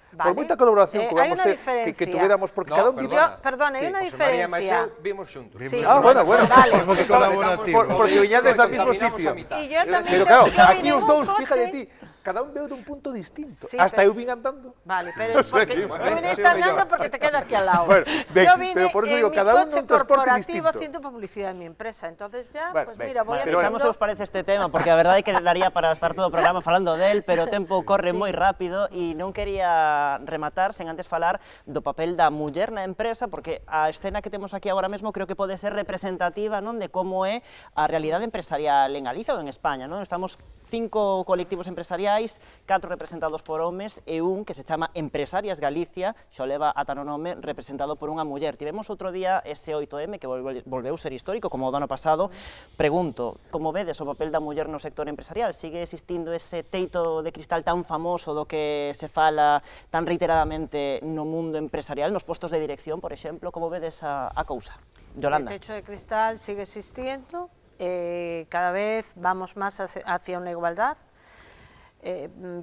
Por moita colaboración que vamos ter, que tuviéramos, porque cada un... Perdona, hai unha diferencia. María e eu vimos xuntos. Bueno, vale. Porque viñades do mismo sitio. Pero claro, aquí os dous, fíjate ti, cada un veo dun punto distinto. Hasta eu vin andando. Vale, pero porque tú viniste andando porque te queda aquí al lado. Yo vine en mi coche corporativo haciendo publicidad en mi empresa. Entonces ya, pues mira, voy a... Pero xa non se os parece este tema, porque a verdade é que daría para estar todo o programa falando del, pero o tempo corre moi rápido e non quería rematar sen antes falar do papel da muller na empresa, porque a escena que temos aquí agora mesmo creo que pode ser representativa, non, de como é a realidade empresarial en Galicia ou en España, non? Estamos 5 colectivos empresariais, 4 representados por homes e un que se chama Empresarias Galicia, xa leva ata no nome, representado por unha muller. Tivemos outro día ese 8M que volveu ser histórico, como o do ano pasado. Pregunto, como vedes o papel da muller no sector empresarial? Sigue existindo ese teito de cristal tan famoso do que se fala tan reiteradamente no mundo empresarial, nos postos de dirección, por exemplo? Como vedes a cousa? Yolanda. El techo de cristal sigue existiendo, cada vez vamos más hacia una igualdad,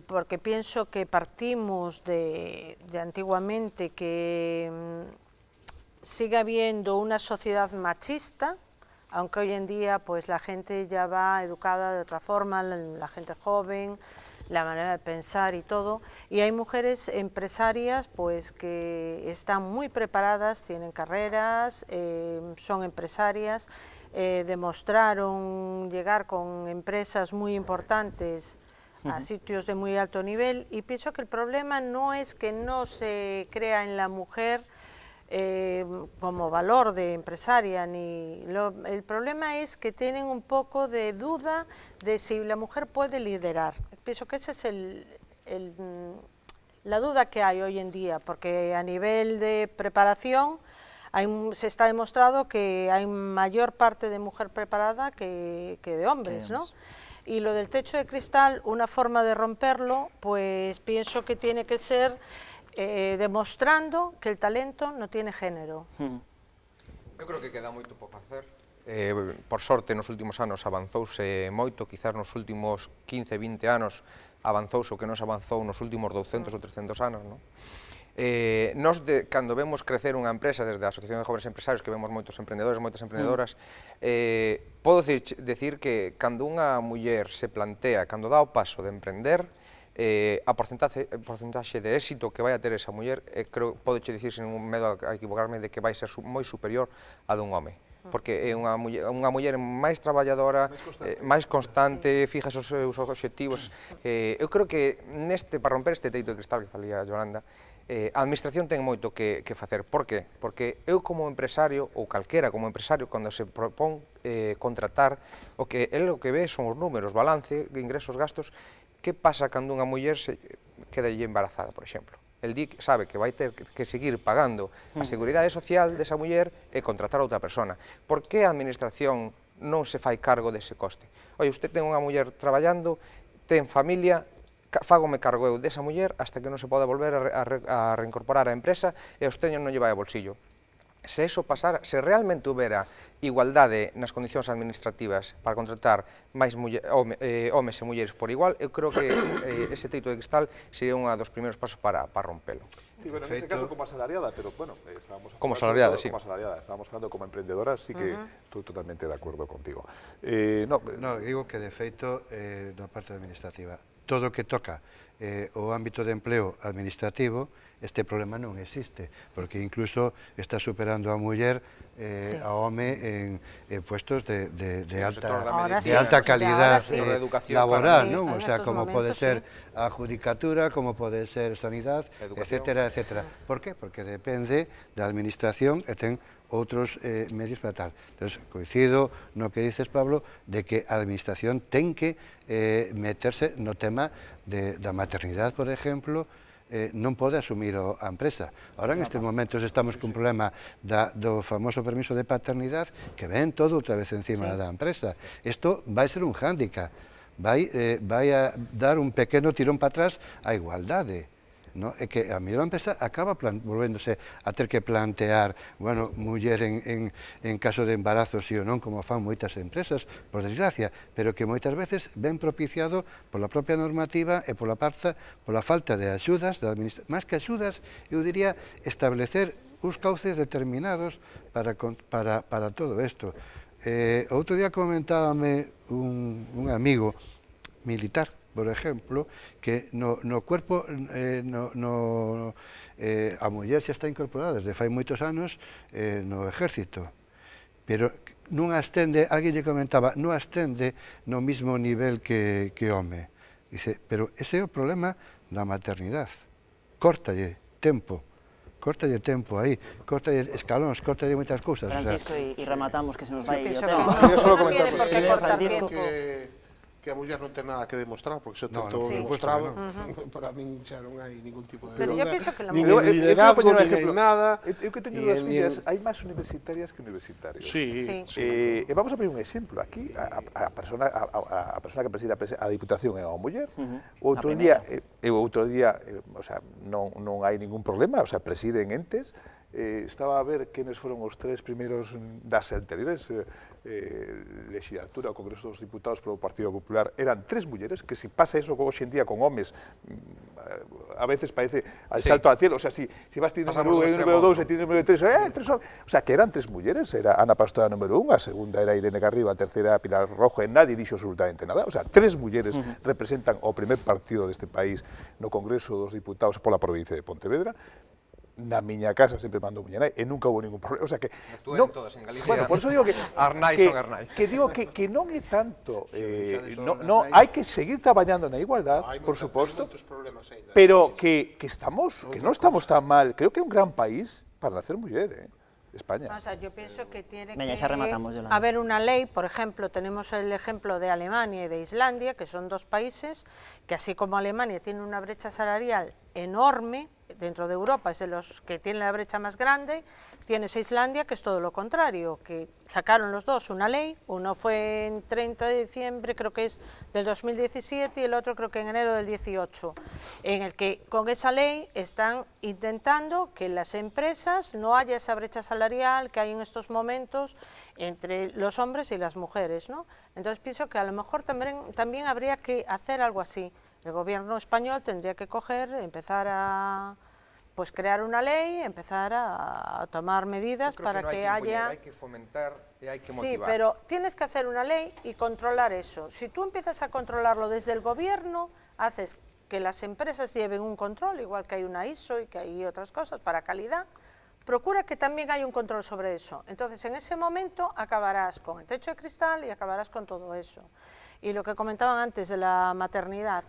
porque pienso que partimos de antiguamente que sigue habiendo una sociedad machista, aunque hoy en día pues la gente ya va educada de otra forma, la gente joven, la manera de pensar y todo, y hay mujeres empresarias pues que están muy preparadas, tienen carreras, son empresarias, demostraron llegar con empresas muy importantes a sitios de muy alto nivel, y pienso que el problema no es que no se crea en la mujer como valor de empresaria, el problema es que tienen un poco de duda de si la mujer puede liderar. Pienso que esa es la duda que hay hoy en día, porque a nivel de preparación se está demostrado que hay mayor parte de mujer preparada que de hombres, ¿no? Y lo del techo de cristal, una forma de romperlo, pues pienso que tiene que ser demostrando que el talento no tiene género. Eu creo que queda moito por facer. Por sorte, nos últimos anos avanzouse moito, quizás nos últimos 15, 20 anos avanzouse o que non se avanzou nos últimos 200 ou 300 anos, non? Nos, cando vemos crecer unha empresa desde a Asociación de Jóvenes Empresarios, que vemos moitos emprendedores, moitas emprendedoras, podo decir que cando unha muller se plantea, cando dá o paso de emprender, a porcentaxe de éxito que vai a ter esa muller, creo, podo dicir sin un medo a equivocarme, de que vai ser moi superior a dun home. porque é unha muller máis traballadora, máis constante, fija os seus obxectivos. Eu creo que para romper este teito de cristal que falía Yolanda, a administración ten moito que facer. Por qué? Porque eu como empresario, ou calquera como empresario, cando se propón contratar, o que ve son os números, balance, ingresos, gastos. Que pasa cando unha muller queda embarazada, por exemplo? El DIC sabe que vai ter que seguir pagando a seguridade social desa muller e contratar a outra persona. Por que a administración non se fai cargo dese coste? Oye, usted ten unha muller traballando, ten familia, fágome cargo eu desa muller hasta que non se poda volver a reincorporar á empresa e os teños non lle vai a bolsillo. Se eso pasara, se realmente houbera igualdade nas condicións administrativas para contratar máis homes e mulleres por igual, eu creo que ese teito de cristal sería un dos primeiros pasos para rompelo. Sí, bueno, en ese caso como asalariada, pero bueno, estábamos como asalariada, sí. Como asalariada, estábamos falando como emprendedora, así que estoy totalmente de acuerdo contigo. No, digo que de feito, na parte administrativa, todo o que toca o ámbito de empleo administrativo, este problema non existe, porque incluso está superando a muller a home en puestos de alta calidad laboral, non? O sea, como pode ser a judicatura, como pode ser sanidade, etcétera, etcétera. Por qué? Porque depende da administración e ten outros medios para tal. Entón, coincido no que dices, Pablo, de que a administración ten que meterse no tema da maternidade, por exemplo, non pode asumir a empresa. Ahora, en estes momentos, estamos cun problema do famoso permiso de paternidade que ven todo outra vez encima da empresa. Isto vai ser un hándicap, vai a dar un pequeno tirón para atrás á igualdade. É que a mellor empresa acaba volvéndose a ter que plantear, bueno, muller en caso de embarazo, sí ou non, como fan moitas empresas, por desgracia, pero que moitas veces ven propiciado pola propia normativa e pola falta de axudas, máis que axudas, eu diría establecer uns cauces determinados para todo isto. Outro día comentábame un amigo militar, por exemplo, que no cuerpo a muller xa está incorporada desde fai moitos anos no exército, pero non ascende, alguén lle comentaba, non ascende no mismo nivel que home. Dice, pero ese é o problema da maternidade. Córtalle tempo aí, córtalle escalóns, córtalle moitas cousas. Francisco, e rematamos que se nos vai o tempo. Eu solo comentar que a muller non ten nada que demostrar, porque xa ten todo demostrado. Para min xa non hai ningún tipo de dúda, nin liderazgo, nin nada. Eu que teño dúas fillas, hai máis universitarias que universitarios. Sí. E vamos a ver un exemplo. Aquí, a persona que preside a Diputación é unha muller. Outro día, o sea, non hai ningún problema, o sea, presiden entes. Estaba a ver quenes foron os tres primeiros das anteriores legislatura ao Congreso dos Diputados polo Partido Popular. Eran tres mulleres, que se pasa eso hoxe en día con homes, a veces parece al salto al cielo. O sea, si vas a tener número 2 e tienes número 3, o sea, que eran tres mulleres. Era Ana Pastora número 1, a segunda era Irene Garrido, a terceira Pilar Rojo, e nadie dixo absolutamente nada. O sea, tres mulleres representan o primer partido deste país no Congreso dos Diputados pola provincia de Pontevedra. Na miña casa sempre mando miña nai e nunca houve ningún problema, o sea que actúen todas en Galicia. Bueno, por eso digo que Arnais son Arnais. Que digo que non é tanto, hai que seguir traballando na igualdade, por suposto, pero que non estamos tan mal. Creo que é un gran país para nacer muller, España. O sea, yo pienso que tiene que haber una ley, por ejemplo, tenemos el ejemplo de Alemania y de Islandia, que son dos países que, así como Alemania tiene una brecha salarial enorme, dentro de Europa es de los que tienen la brecha más grande, tienes a Islandia, que es todo lo contrario, que sacaron los dos una ley, uno fue en 30 de diciembre, creo que es del 2017, y el otro creo que en enero del 18, en el que con esa ley están intentando que en las empresas no haya esa brecha salarial que hay en estos momentos entre los hombres y las mujeres, ¿no? Entonces pienso que a lo mejor también habría que hacer algo así. El gobierno español tendría que empezar a crear una ley, empezar a tomar medidas para que haya... Hay que fomentar y hay que motivar. Sí, pero tienes que hacer una ley y controlar eso. Si tú empiezas a controlarlo desde el gobierno, haces que las empresas lleven un control, igual que hay una ISO y que hay otras cosas para calidad, procura que también haya un control sobre eso. Entonces, en ese momento acabarás con el techo de cristal y acabarás con todo eso. Y lo que comentaban antes de la maternidad,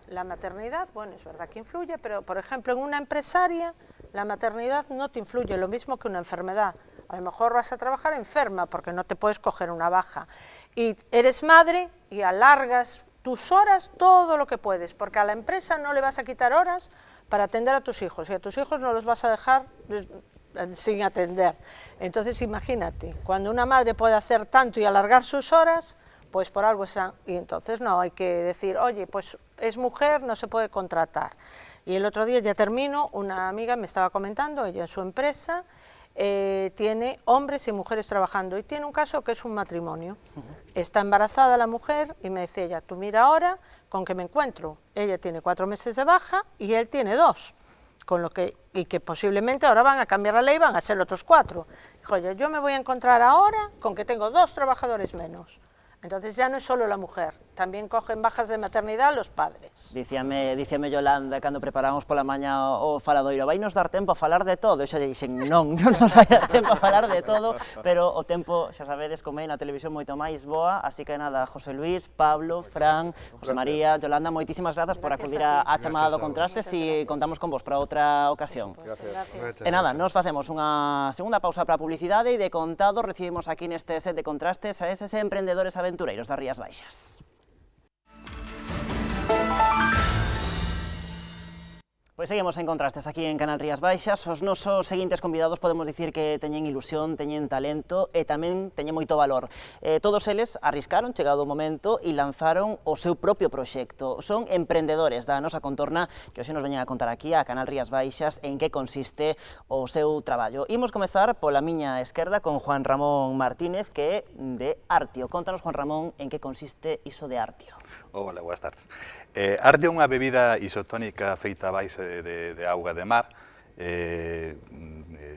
bueno, es verdad que influye, pero por ejemplo en una empresaria la maternidad no te influye, lo mismo que una enfermedad. A lo mejor vas a trabajar enferma porque no te puedes coger una baja. Y eres madre y alargas tus horas todo lo que puedes, porque a la empresa no le vas a quitar horas para atender a tus hijos, y a tus hijos no los vas a dejar sin atender. Entonces imagínate, cuando una madre puede hacer tanto y alargar sus horas, pues por algo están, y entonces no hay que decir, oye, pues es mujer, no se puede contratar. Y el otro día, ya termino, una amiga me estaba comentando, ella en su empresa tiene hombres y mujeres trabajando, y tiene un caso que es un matrimonio. Está embarazada la mujer y me decía ella, tú mira ahora con qué me encuentro. Ella tiene 4 meses de baja y él tiene 2, con lo que, y que posiblemente ahora van a cambiar la ley, van a ser otros 4. Dijo, yo me voy a encontrar ahora con que tengo 2 trabajadores menos. Entonces ya no es solo la mujer, tamén cogen bajas de maternidade los padres. Díceme Yolanda, cando preparamos pola mañá o faladoiro, vai nos dar tempo a falar de todo? Eu xa dixen, non nos vai dar tempo a falar de todo, pero o tempo, xa sabedes, como é na televisión moito máis boa, así que nada, José Luis, Pablo, Fran, José María, Yolanda, moitísimas grazas por acudir á chamada do Contrastes e contamos con vos para outra ocasión. E nada, nos facemos unha segunda pausa para a publicidade e de contado recibimos aquí neste set de Contrastes a eses emprendedores aventureiros das Rías Baixas. Pois seguimos en Contrastes aquí en Canal Rías Baixas. Os nosos seguintes convidados podemos dicir que teñen ilusión, teñen talento e tamén teñen moito valor. Todos eles arriscaron, chegado o momento, e lanzaron o seu propio proxecto. Son emprendedores da nosa contorna que hoxe nos veñen a contar aquí a Canal Rías Baixas en que consiste o seu traballo. Imos comezar pola miña esquerda con Juan Ramón Martínez, que é de Artio. Contanos, Juan Ramón, en que consiste iso de Artio. Hola, boas tardes. Artio é unha bebida isotónica feita a base de auga de mar,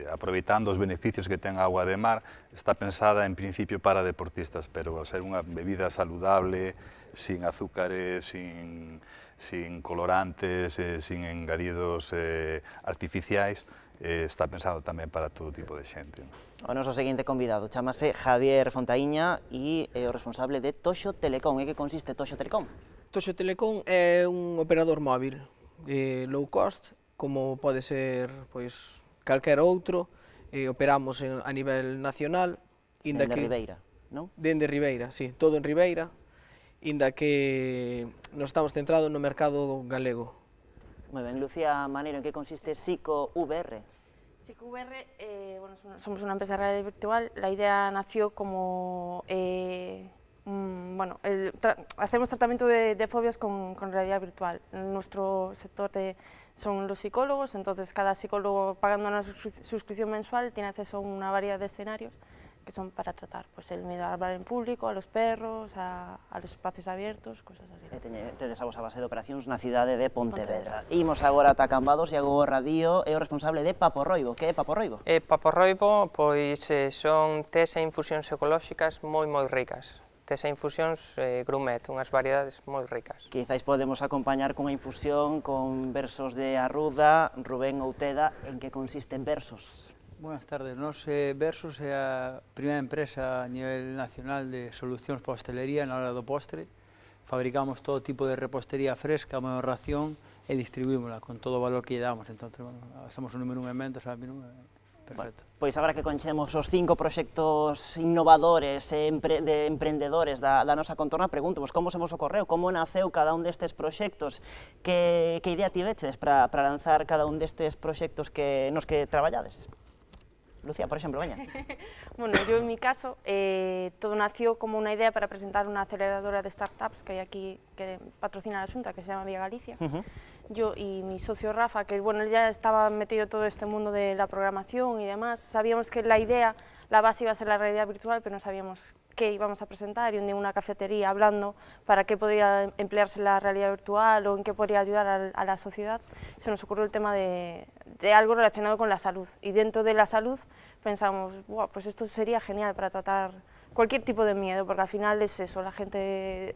aproveitando os beneficios que ten a auga de mar. Está pensada en principio para deportistas, pero ao ser unha bebida saludable, sin azúcares, sin colorantes, sin engadidos artificiais, está pensado tamén para todo tipo de xente. O noso seguinte convidado chamase Javier Fontaíña e é o responsable de Toxo Telecom. En que consiste Toxo Telecom? Toxo Telecom é un operador móvil low cost, como pode ser pois calquera outro. Operamos a nivel nacional. Dende Ribeira, non? Dende Ribeira, sí, todo en Ribeira, inda que nos estamos centrados no mercado galego. Moi ben, Lucía Manero, en que consiste Psico VR? Psico VR, bueno, somos una empresa de realidad virtual. La idea nació como bueno, hacemos tratamiento de fobias con realidad virtual. Nuestro sector son los psicólogos, entonces cada psicólogo, pagando una suscripción mensual, tiene acceso a una variedad de escenarios que son para tratar pues, el miedo a hablar en público, a los perros, a los espacios abiertos, cosas así. Tedes a vosa base de operacións na cidade de Pontevedra. Imos agora ata Cambados e Iago Radío é o responsable de Paporroibo. Que é Paporroibo? Paporroibo pois, son tés e infusións ecolóxicas moi ricas. Tés e infusións grumet, unhas variedades moi ricas. Quizáis podemos acompañar cunha infusión con versos de Arruda, Rubén Outeda. En que consisten versos? Buenas tardes. Nos Versos é a primeira empresa a nivel nacional de solucións para a hostelería na hora do postre. Fabricamos todo tipo de repostería fresca, a ración e distribuímola con todo o valor que lle damos. Entón, bueno, somos o número 1 en ventas, perfecto. Pois agora que conchemos os 5 proxectos innovadores de emprendedores da nosa contorna, pregunto-vos como se vos ocorreu, como naceu cada un destes proxectos, que idea tiveches para lanzar cada un destes proxectos nos que traballades? Lucía, por exemplo, veña. Bueno, yo en mi caso, todo nació como una idea para presentar una aceleradora de startups que hay aquí, que patrocina la Xunta, que se llama Vía Galicia. Yo y mi socio Rafa, que bueno, él ya estaba metido en todo este mundo de la programación y demás, sabíamos que la idea, la base iba a ser la realidad virtual, pero no sabíamos qué íbamos a presentar, y un día en una cafetería hablando para qué podría emplearse la realidad virtual o en qué podría ayudar a la sociedad, se nos ocurrió el tema de algo relacionado con la salud, y dentro de la salud pensamos, wow, pues esto sería genial para tratar cualquier tipo de miedo, porque al final es eso, la gente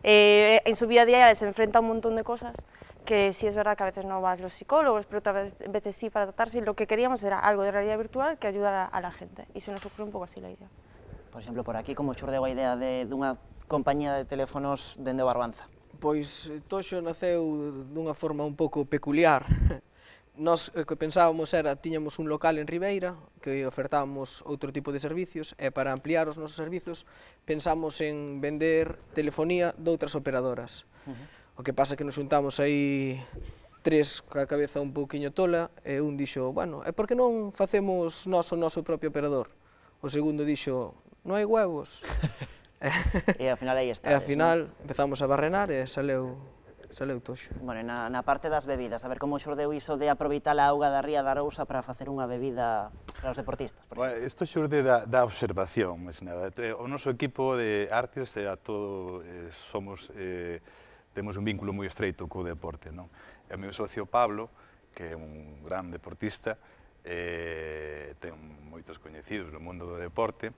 en su vida diaria se enfrenta a un montón de cosas que sí es verdad que a veces no van los psicólogos, pero otras veces sí para tratarse, y lo que queríamos era algo de realidad virtual que ayudara a la gente, y se nos ocurrió un pouco así la idea. Por exemplo, por aquí, como xurdeu a idea dunha compañía de teléfonos dende Barbanza? Pois Toxo naceu dunha forma un pouco peculiar. Nós o que pensábamos era, tiñamos un local en Ribeira, que ofertábamos outro tipo de servicios, e para ampliar os nosos servizos pensamos en vender telefonía doutras operadoras. O que pasa que nos juntamos aí tres ca cabeza un pouquiño tola, e un dixo, bueno, e por que non facemos nós o noso propio operador? O segundo dixo, non hai huevos. E ao final aí está. E ao final empezamos a barrenar e saleu Toxo. Bueno, na parte das bebidas, a ver como xurdeu iso de aproveitar a auga da ría da Arousa para facer unha bebida para os deportistas. Bueno, isto xurde da observación, máis nada. O noso equipo de artes temos un vínculo moi estreito co deporte, non? E o meu socio Pablo, que é un gran deportista, ten moitos coñecidos no mundo do deporte,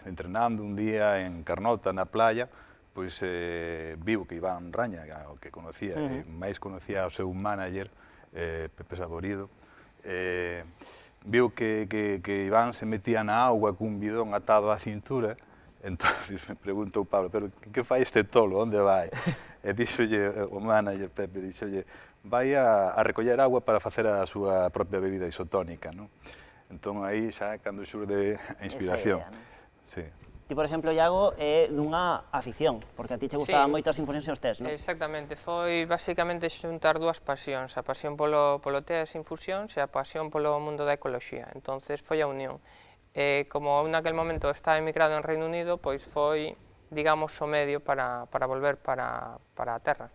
entrenando un día en Carnota, na playa, pois viu que Iván Raña, o que conocía, máis conocía o seu manager, Pepe Saborido, viu que Iván se metía na auga cun bidón atado á cintura. Entonces me preguntou Pablo, pero que fai este tolo, onde vai? E dixolle o manager Pepe, dixolle, vai a recoller agua para facer a súa propia bebida isotónica, non? Entón aí xa cando xurde a inspiración. Sí. Ti, por exemplo, Iago, é dunha afición, porque a ti che gustaban moito as infusións e os tés, non? Exactamente, foi basicamente xuntar dúas pasións, a pasión polo té e as infusións e a pasión polo mundo da ecoloxía, entonces foi a unión. Como naquel momento estaba emigrado en Reino Unido, pois foi, digamos, o medio para volver para a terra.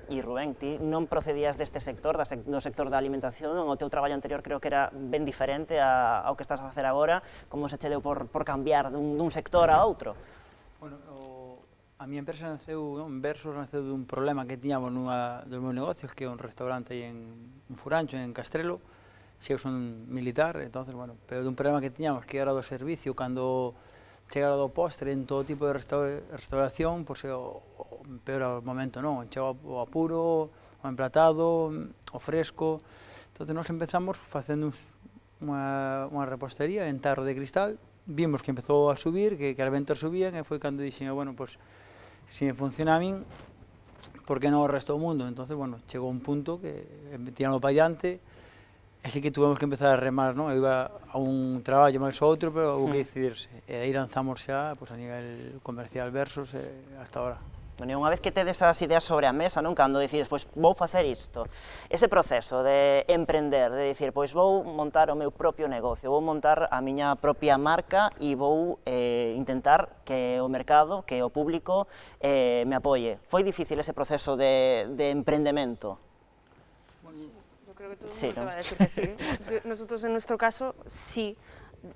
E Rubén, ti non procedías deste sector, do sector da alimentación, o teu traballo anterior creo que era ben diferente ao que estás a facer agora, como se che deu por cambiar dun sector a outro? Bueno, a miña empresa naceu, Versus naceu dun problema que tiñamos nunha dos meus negocios, que é un restaurante aí en Furancho, en Castrelo. Eu son militar, entonces, bueno, pero dun problema que tiñamos que era do servicio, cando chegara do postre en todo tipo de restauración, pois o peor momento, non? Chega o apuro, o emplatado, o fresco. Entón, nós empezamos facendo unha repostería en tarro de cristal, vimos que empezou a subir, que as ventas subían, e foi cando dixen, bueno, pois, se me funciona a min, por que non o resto do mundo? Entón, bueno, chegou un punto que tiramos para diante, así que tuvemos que empezar a remar, non? Eu iba a un traballo máis a outro, pero houve que decidirse. E aí lanzamos xa a nivel comercial Versus hasta ahora. Bueno, unha vez que tedes as ideas sobre a mesa, non? Cando decides, pois vou facer isto, ese proceso de emprender, de dicir, pois vou montar o meu propio negocio, vou montar a miña propia marca e vou intentar que o mercado, que o público me apoie. Foi difícil ese proceso de emprendemento? Creo que todo el mundo te va a decir que sí. Nosotros, en nuestro caso, sí.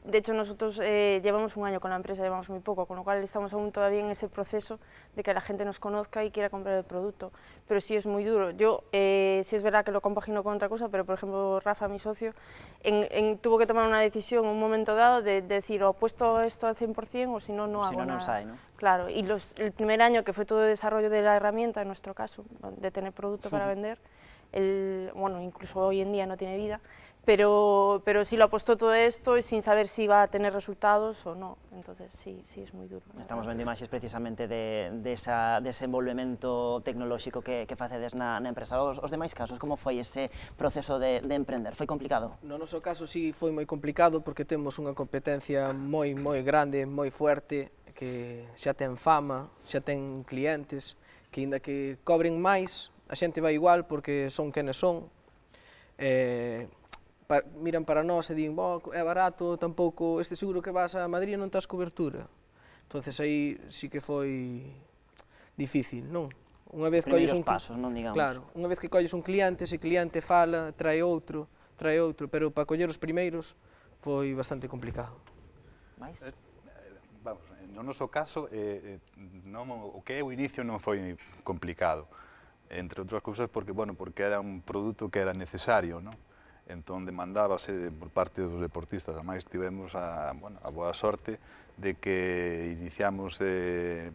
De hecho, nosotros llevamos un año con la empresa, llevamos muy poco, con lo cual estamos aún todavía en ese proceso de que la gente nos conozca y quiera comprar el producto. Pero sí es muy duro. Yo, sí es verdad que lo compagino con otra cosa, pero por ejemplo, Rafa, mi socio, tuvo que tomar una decisión en un momento dado de decir, o apuesto esto al 100% o si no, no hago nada. Sai, ¿no? Claro, y el primer año, que fue todo el desarrollo de la herramienta, en nuestro caso, de tener producto para vender, bueno, incluso hoy en día no tiene vida, pero sí lo apostó todo esto y sin saber si iba a tener resultados o no, entonces sí es muy duro. Estamos vendo imaxes precisamente de ese desenvolvemento tecnolóxico que facedes na empresa. Os demais casos, como foi ese proceso de emprender? Foi complicado? No noso caso sí foi moi complicado porque temos unha competencia moi grande, moi fuerte, que xa ten fama, xa ten clientes, que inda que cobren máis, a xente vai igual porque son quenes son, miran para nós e din, é barato, tampouco, este seguro que vas a Madrid non tens cobertura. Entonces aí sí que foi difícil, non? Unha vez colles un pasos, non digamos. Claro, unha vez que colles un cliente, ese cliente fala, trae outro, pero para coller os primeiros foi bastante complicado. Mais? Vamos, no noso caso, o que é o inicio non foi complicado, entre outras cousas porque era un produto que era necesario, non? Entón demandábase por parte dos deportistas, ademais tivemos a boa sorte de que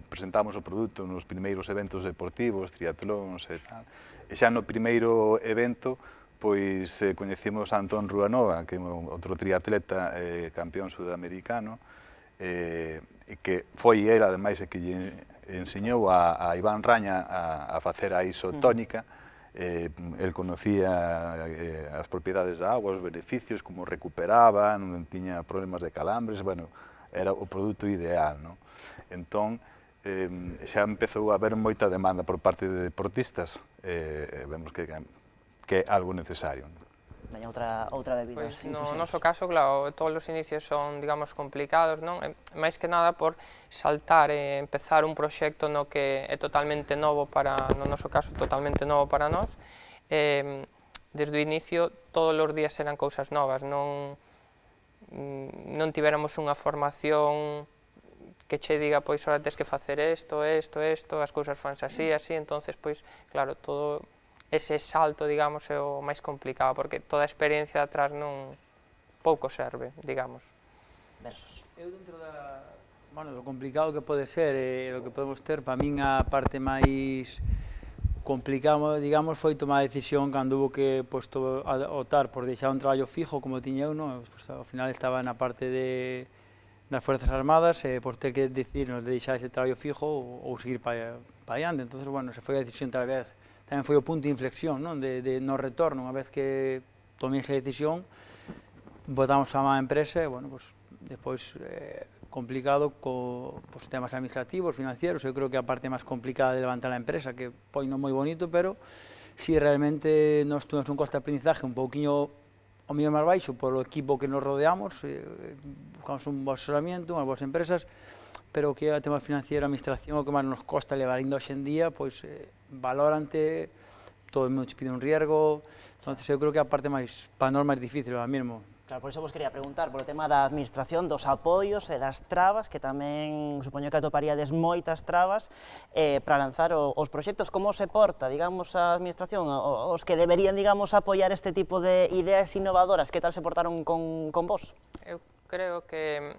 presentamos o produto nos primeiros eventos deportivos, triatlóns e tal. E xa no primeiro evento, pois coñecimos a Antón Ruanova, que é outro triatleta campeón sudamericano, que foi ele, ademais, que lle enseñou a Iván Raña a facer a isotónica. El conocía as propiedades da agua, os beneficios, como recuperaba, non tiña problemas de calambres, bueno, era o produto ideal, non? Entón, xa empezou a haber moita demanda por parte de deportistas, vemos que é algo necesario. Veña outra bebida. Pois no noso caso, claro, todos os inicios son, digamos, complicados, non? Máis que nada por saltar e empezar un proxecto no que é totalmente novo no noso caso, totalmente novo para nós. Desde o inicio, todos os días eran cousas novas, non tivéramos unha formación que che diga, pois, ora tens que facer isto, as cousas fanse así, entonces, pois, claro, todo ese salto, digamos, é o máis complicado, porque toda a experiencia atrás pouco serve, digamos. Versos. Eu dentro do complicado que pode ser e o que podemos ter, para min a parte máis complicada, digamos, foi tomar a decisión cando hubo que optar por deixar un traballo fijo, como tiña eu, ao final estaba na parte das Fuerzas Armadas, por ter que decidirnos de deixar ese traballo fijo ou seguir para adiante. Entón, bueno, se foi a decisión tal vez. Tamén foi o punto de inflexión, de no retorno. Unha vez que tomei esa decisión, botamos a má empresa e, bueno, despois complicado cos temas administrativos, financieros. Eu creo que a parte máis complicada de levantar a empresa, que poino moi bonito, pero si realmente nós tuvemos un coste de aprendizaje un pouquiño o mellor máis baixo polo equipo que nos rodeamos, buscamos un bo asesoramiento, unhas boas empresas, pero que o tema financiero, a administración, o que máis nos costa levar ainda hoxe en día, pois valorante, todo o mundo te pide un riesgo, entonces eu creo que a parte máis, para nós, máis difícil ahora mesmo. Claro, por iso vos quería preguntar por o tema da administración, dos apoios e das trabas, que tamén supoño que atoparíades moitas trabas para lanzar os proxectos. Como se porta, digamos, a administración, os que deberían, digamos, apoiar este tipo de ideas innovadoras, que tal se portaron con vos? Eu creo que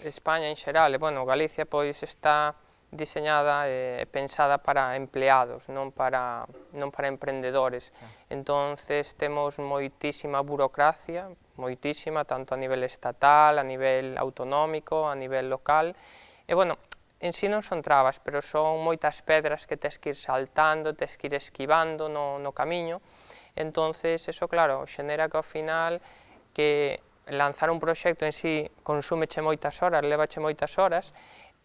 España en xeral, e, bueno, Galicia, pois, está diseñada e pensada para empleados, non para emprendedores. Entonces temos moitísima burocracia, moitísima, tanto a nivel estatal, a nivel autonómico, a nivel local. E, bueno, en si non son trabas, pero son moitas pedras que tes que ir saltando, tes que ir esquivando no camiño. Entonces, eso, claro, xenera que ao final que lanzar un proxecto en si consúmeche moitas horas, levache moitas horas,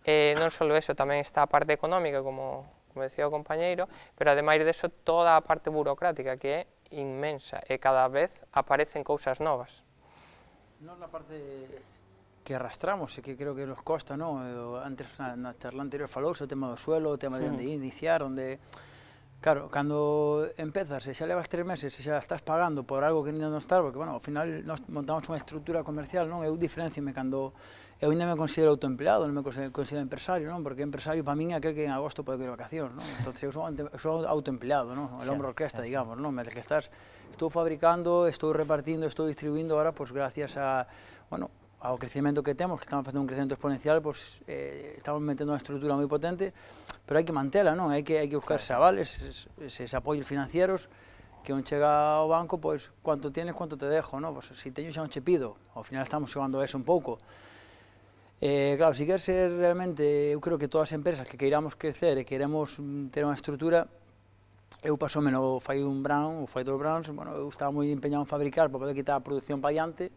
non só eso, tamén está a parte económica, como decía o compañeiro, pero ademais deso toda a parte burocrática, que é inmensa, e cada vez aparecen cousas novas. Nos na parte que arrastramos e que creo que nos costa, antes na charla anterior falouse o tema do suelo, o tema de onde iniciar, onde... Claro, cando empezas e xa levas 3 meses e xa estás pagando por algo que ainda non estás, porque, bueno, ao final nós montamos unha estrutura comercial, non? Eu diferenciame cando eu ainda me considero autoempleado, non me considero empresario, non? Porque empresario para min é aquel que en agosto pode ir de vacacións, non? Entón, eu sou autoempleado, non? El hombro orquesta, digamos, non? Mentre que estou fabricando, estou repartindo, estou distribuindo, ahora, pois, gracias a, bueno, ao crecemento que temos, que estamos facendo un crecemento exponencial, pois estamos metendo unha estrutura moi potente, pero hai que mantela, non? Hai que buscar avales, eses apoios financieros, que un chega ao banco, pois, cuanto tienes, cuanto te dejo, non? Pois, se teño xa un che pido, ao final estamos xogando eso un pouco. Claro, se quer ser realmente, eu creo que todas as empresas que queiramos crecer e queremos ter unha estrutura, eu pasómeno fai un Brown, o fai dos Browns, bueno, eu estaba moi empeñado en fabricar para poder quitar a produción para diante,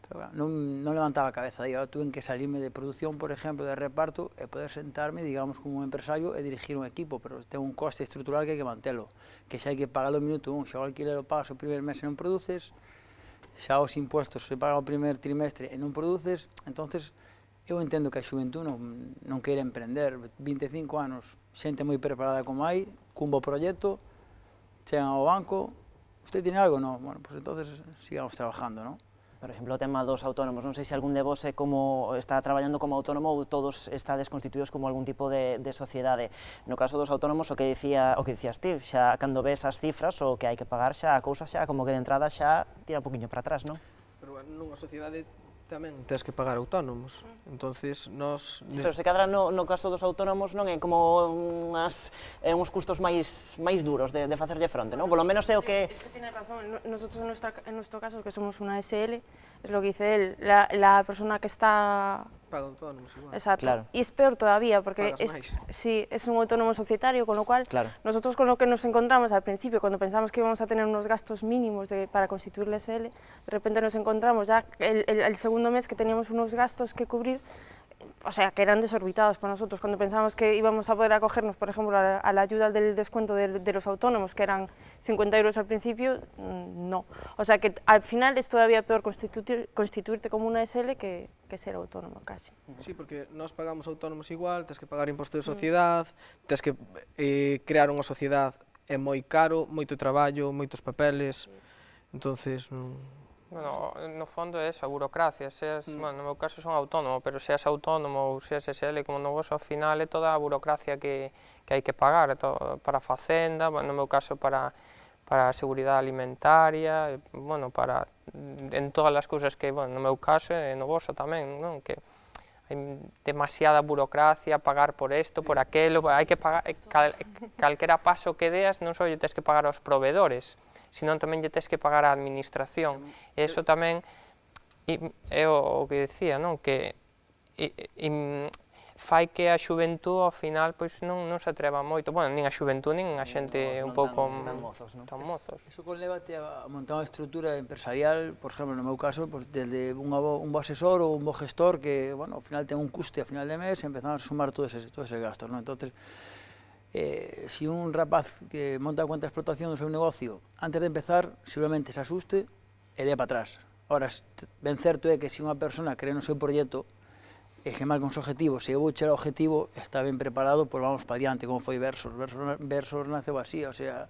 pero non levantaba a cabeza, tuve que salirme de produción, por exemplo, de reparto, e poder sentarme, digamos, como empresario e dirigir un equipo, pero ten un coste estrutural que hai que mantelo, que xa hai que pagar o minuto 1, xa o alquiler o pagas o primer mes e non produces, xa os impuestos se pagan o primer trimestre e non produces, entonces eu entendo que a xuventud non queira emprender, 25 anos, xente moi preparada como hai, cun bo proxecto, chegan ao banco, usted tiene algo? Non, bueno, pues entonces sigamos trabajando, non? Por exemplo, o tema dos autónomos, non sei se algún de vos está traballando como autónomo ou todos estades constituídos como algún tipo de sociedade. No caso dos autónomos, o que dicías ti, xa cando ves as cifras, o que hai que pagar xa, a cousa xa, como que de entrada xa tira un poquinho para atrás, non? Pero nunha sociedade tamén tens que pagar autónomos, entonces nós... Sí, pero se cadra no caso dos autónomos non é como uns custos máis duros de facerlle fronte, non? Polo menos é o que... Es que tiene razón, nosotros en nuestro caso, que somos una SL, es lo que dice él, la persona que está... Paga autónomos igual. Exacto, claro. Y es peor todavía, porque sí, es un autónomo societario, con lo cual claro. nosotros con lo que nos encontramos al principio, cuando pensamos que íbamos a tener unos gastos mínimos para constituir la SL, de repente nos encontramos ya el segundo mes que teníamos unos gastos que cubrir, o sea, que eran desorbitados para nosotros. Cuando pensábamos que íbamos a poder acogernos, por ejemplo, a la ayuda del descuento de los autónomos, que eran 50 euros al principio, no. O sea, que al final es todavía peor constituirte como una SL que ser autónomo, casi. Sí, porque nós pagamos autónomos igual, tens que pagar imposto de sociedade, tens que crear unha sociedade, é moi caro, moito traballo, moitos papeles, entonces... Bueno, no fondo é esa burocracia, bueno, no meu caso son autónomo, pero seas autónomo ou seas SL como no vosso, ao final é toda a burocracia que hai que pagar, para a facenda, no meu caso para a seguridade alimentaria, bueno, en todas as cousas que, bueno, no meu caso e no vosso tamén, non? Que hai demasiada burocracia, pagar por isto, por aquelo, hai que pagar, calquera paso que deas, non só lle tes que pagar aos proveedores, senón tamén lle tes que pagar á administración. E iso tamén é o que decía, non? Que fai que a xuventud ao final pois non se atreva moito, bueno, nin a xuventud nin a xente un pouco tan mozos. Iso conlévate a montar unha estrutura empresarial, por exemplo, no meu caso, desde un bo asesor ou un bo gestor que, bueno, ao final ten un custe a final de mes e empezamos a sumar todos eses gastos, non? Entonces, si un rapaz que monta a cuenta de explotación do seu negocio, antes de empezar, seguramente se asuste e dé para atrás. Ora, ben certo é que se unha persona cree no seu proxecto e se marca uns objetivos, se eu vou chegar ao objetivo, está ben preparado, pois vamos para diante, como foi Versos. Versos naceu así, o sea,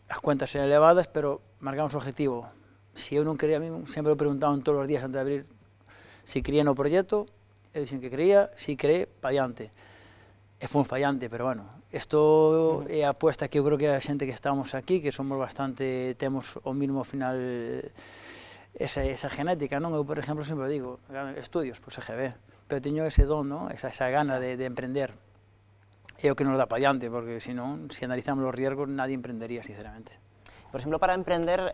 as cuentas eran elevadas, pero marcamos o objetivo. Se eu non creía, a mí sempre o preguntaban todos os días antes de abrir se creía no proxecto, eu dixen que creía, se creé, para diante. E fomos para diante, pero bueno, isto é a apuesta que eu creo que a xente que estamos aquí, que somos bastante, temos o mínimo final esa genética, non? Eu, por exemplo, sempre digo, estudios, pois EGB, pero teño ese don, non? Esa gana de emprender. É o que nos dá para diante, porque senón, se analizamos os riesgos, nadie emprendería, sinceramente. Por exemplo, para emprender,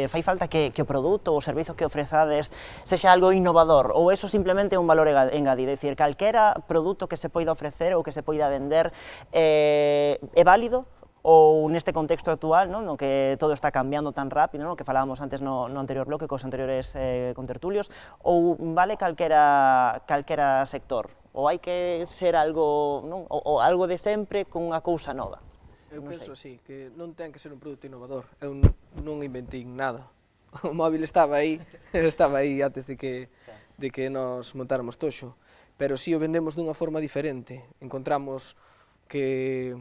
fai falta que o produto ou o servizo que ofrezades sexa algo innovador, ou eso simplemente é un valor engadido, é dicir, calquera produto que se poida ofrecer ou que se poida vender é válido, ou neste contexto actual, no que todo está cambiando tan rápido, no que falábamos antes no anterior bloque, cos anteriores contertulios, ou vale calquera sector, ou hai que ser algo, ou algo de sempre con unha cousa nova? Eu penso así, que non ten que ser un produto innovador, eu non inventei nada. O móvil estaba aí antes de que nos montáramos Toxo, pero si o vendemos dunha forma diferente. Encontramos que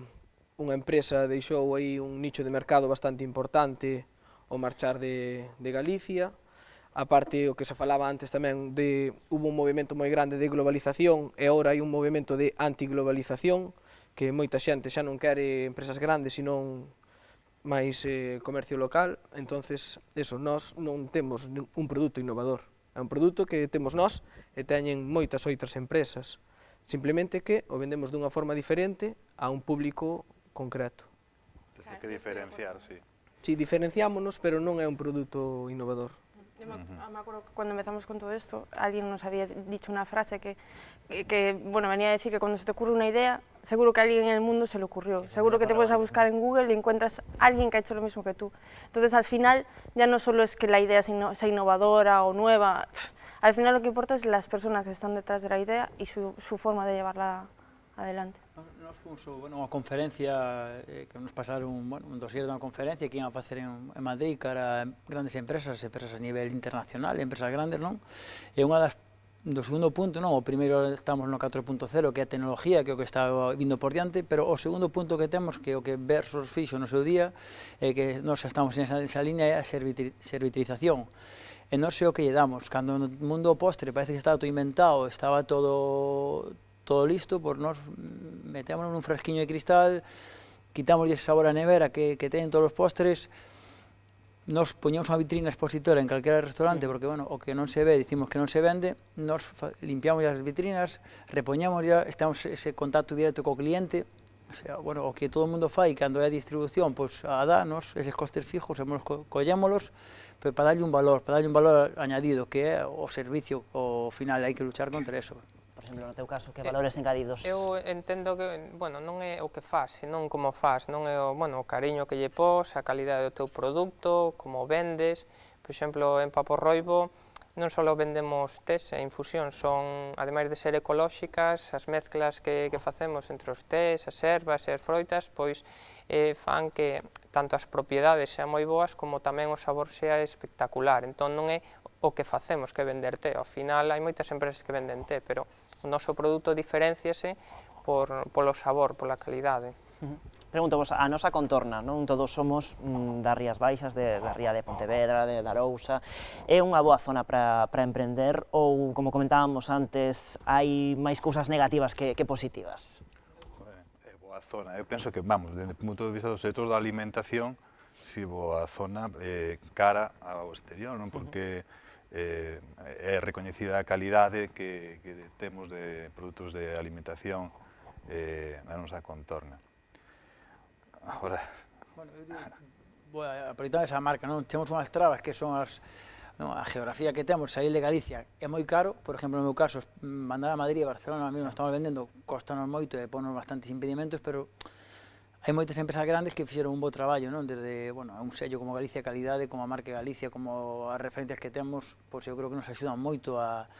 unha empresa deixou aí un nicho de mercado bastante importante ao marchar de Galicia, aparte o que se falaba antes tamén, hubo un movimento moi grande de globalización e agora hai un movimento de antiglobalización, que moita xente xa non quere empresas grandes, senón máis comercio local, entonces, eso, nós non temos un produto innovador, é un produto que temos nós e teñen moitas outras empresas, simplemente que o vendemos dunha forma diferente a un público concreto. Tens que diferenciar, sí. Si, diferenciámonos, pero non é un produto innovador. Yo me acuerdo que cuando empezamos con todo esto, alguien nos había dicho una frase que bueno, venía a decir que cuando se te ocurre una idea, seguro que a alguien en el mundo se le ocurrió. Seguro que te puedes a buscar en Google y encuentras a alguien que ha hecho lo mismo que tú. Entonces, al final, ya no solo es que la idea sea innovadora o nueva, al final lo que importa es las personas que están detrás de la idea y su forma de llevarla adelante. Nos fomos unha conferencia que nos pasaron un dossier dunha conferencia que iban a facer en Madrid cara a grandes empresas a nivel internacional, empresas grandes, non? E unha do segundo punto, non? O primeiro estamos no 4.0, que é a tecnología, que é o que está vindo por diante, pero o segundo punto que temos, que é o que Versos fixo no seu día, é que nós estamos nesa línea, é a servitalización. e non sei o que lle damos. Cando no mundo do postre parece que estaba todo inventado, estaba todo listo, pois nós metémonos nun fresquiño de cristal, quitamos ese sabor a nevera que teñen todos os postres, nos poñemos unha vitrina expositora en calquera restaurante, porque, bueno, o que non se ve, dicimos que non se vende, nos limpiamos as vitrinas, repoñamos ya, estamos ese contacto directo co cliente, o sea, bueno, o que todo o mundo fai cando é a distribución, pois a danos eses costes fijos, collémolos, para darlle un valor añadido, que é o servicio, ao final hai que luchar contra eso. Por exemplo, no teu caso, que valores engadidos? Eu entendo que, bueno, non é o que faz, senón como faz, non é o cariño que lle pos, a calidade do teu produto, como vendes. Por exemplo, en Papo Roibo non só vendemos tés e infusións, son, ademais de ser ecolóxicas, as mezclas que facemos entre os tés, as ervas e as froitas, pois fan que tanto as propiedades sean moi boas como tamén o sabor sea espectacular. Entón non é o que facemos que vender té, ao final hai moitas empresas que venden té, pero o noso produto diferenciase polo sabor, pola calidade. Pregunto vos, a nosa contorna, non todos somos das Rías Baixas, da ría de Pontevedra, de Arousa, é unha boa zona para emprender ou, como comentábamos antes, hai máis cousas negativas que positivas? É boa zona, eu penso que, vamos, desde o punto de vista do sector da alimentación, si boa zona cara ao exterior, non? Porque é recoñecida a calidade que temos de produtos de alimentación na nosa contorna. Agora... Bueno, eu digo, aproveitando esa marca, non? Temos unhas trabas que son a geografía que temos, sair de Galicia é moi caro, por exemplo, no meu caso, mandar a Madrid e Barcelona, a mí nos estamos vendendo, costanos moito e ponos bastantes impedimentos, pero hai moitas empresas grandes que fixeron un bo traballo, non? Desde, bueno, un sello como Galicia Calidade, como a marca Galicia, como as referencias que temos, pois eu creo que nos axudan moito a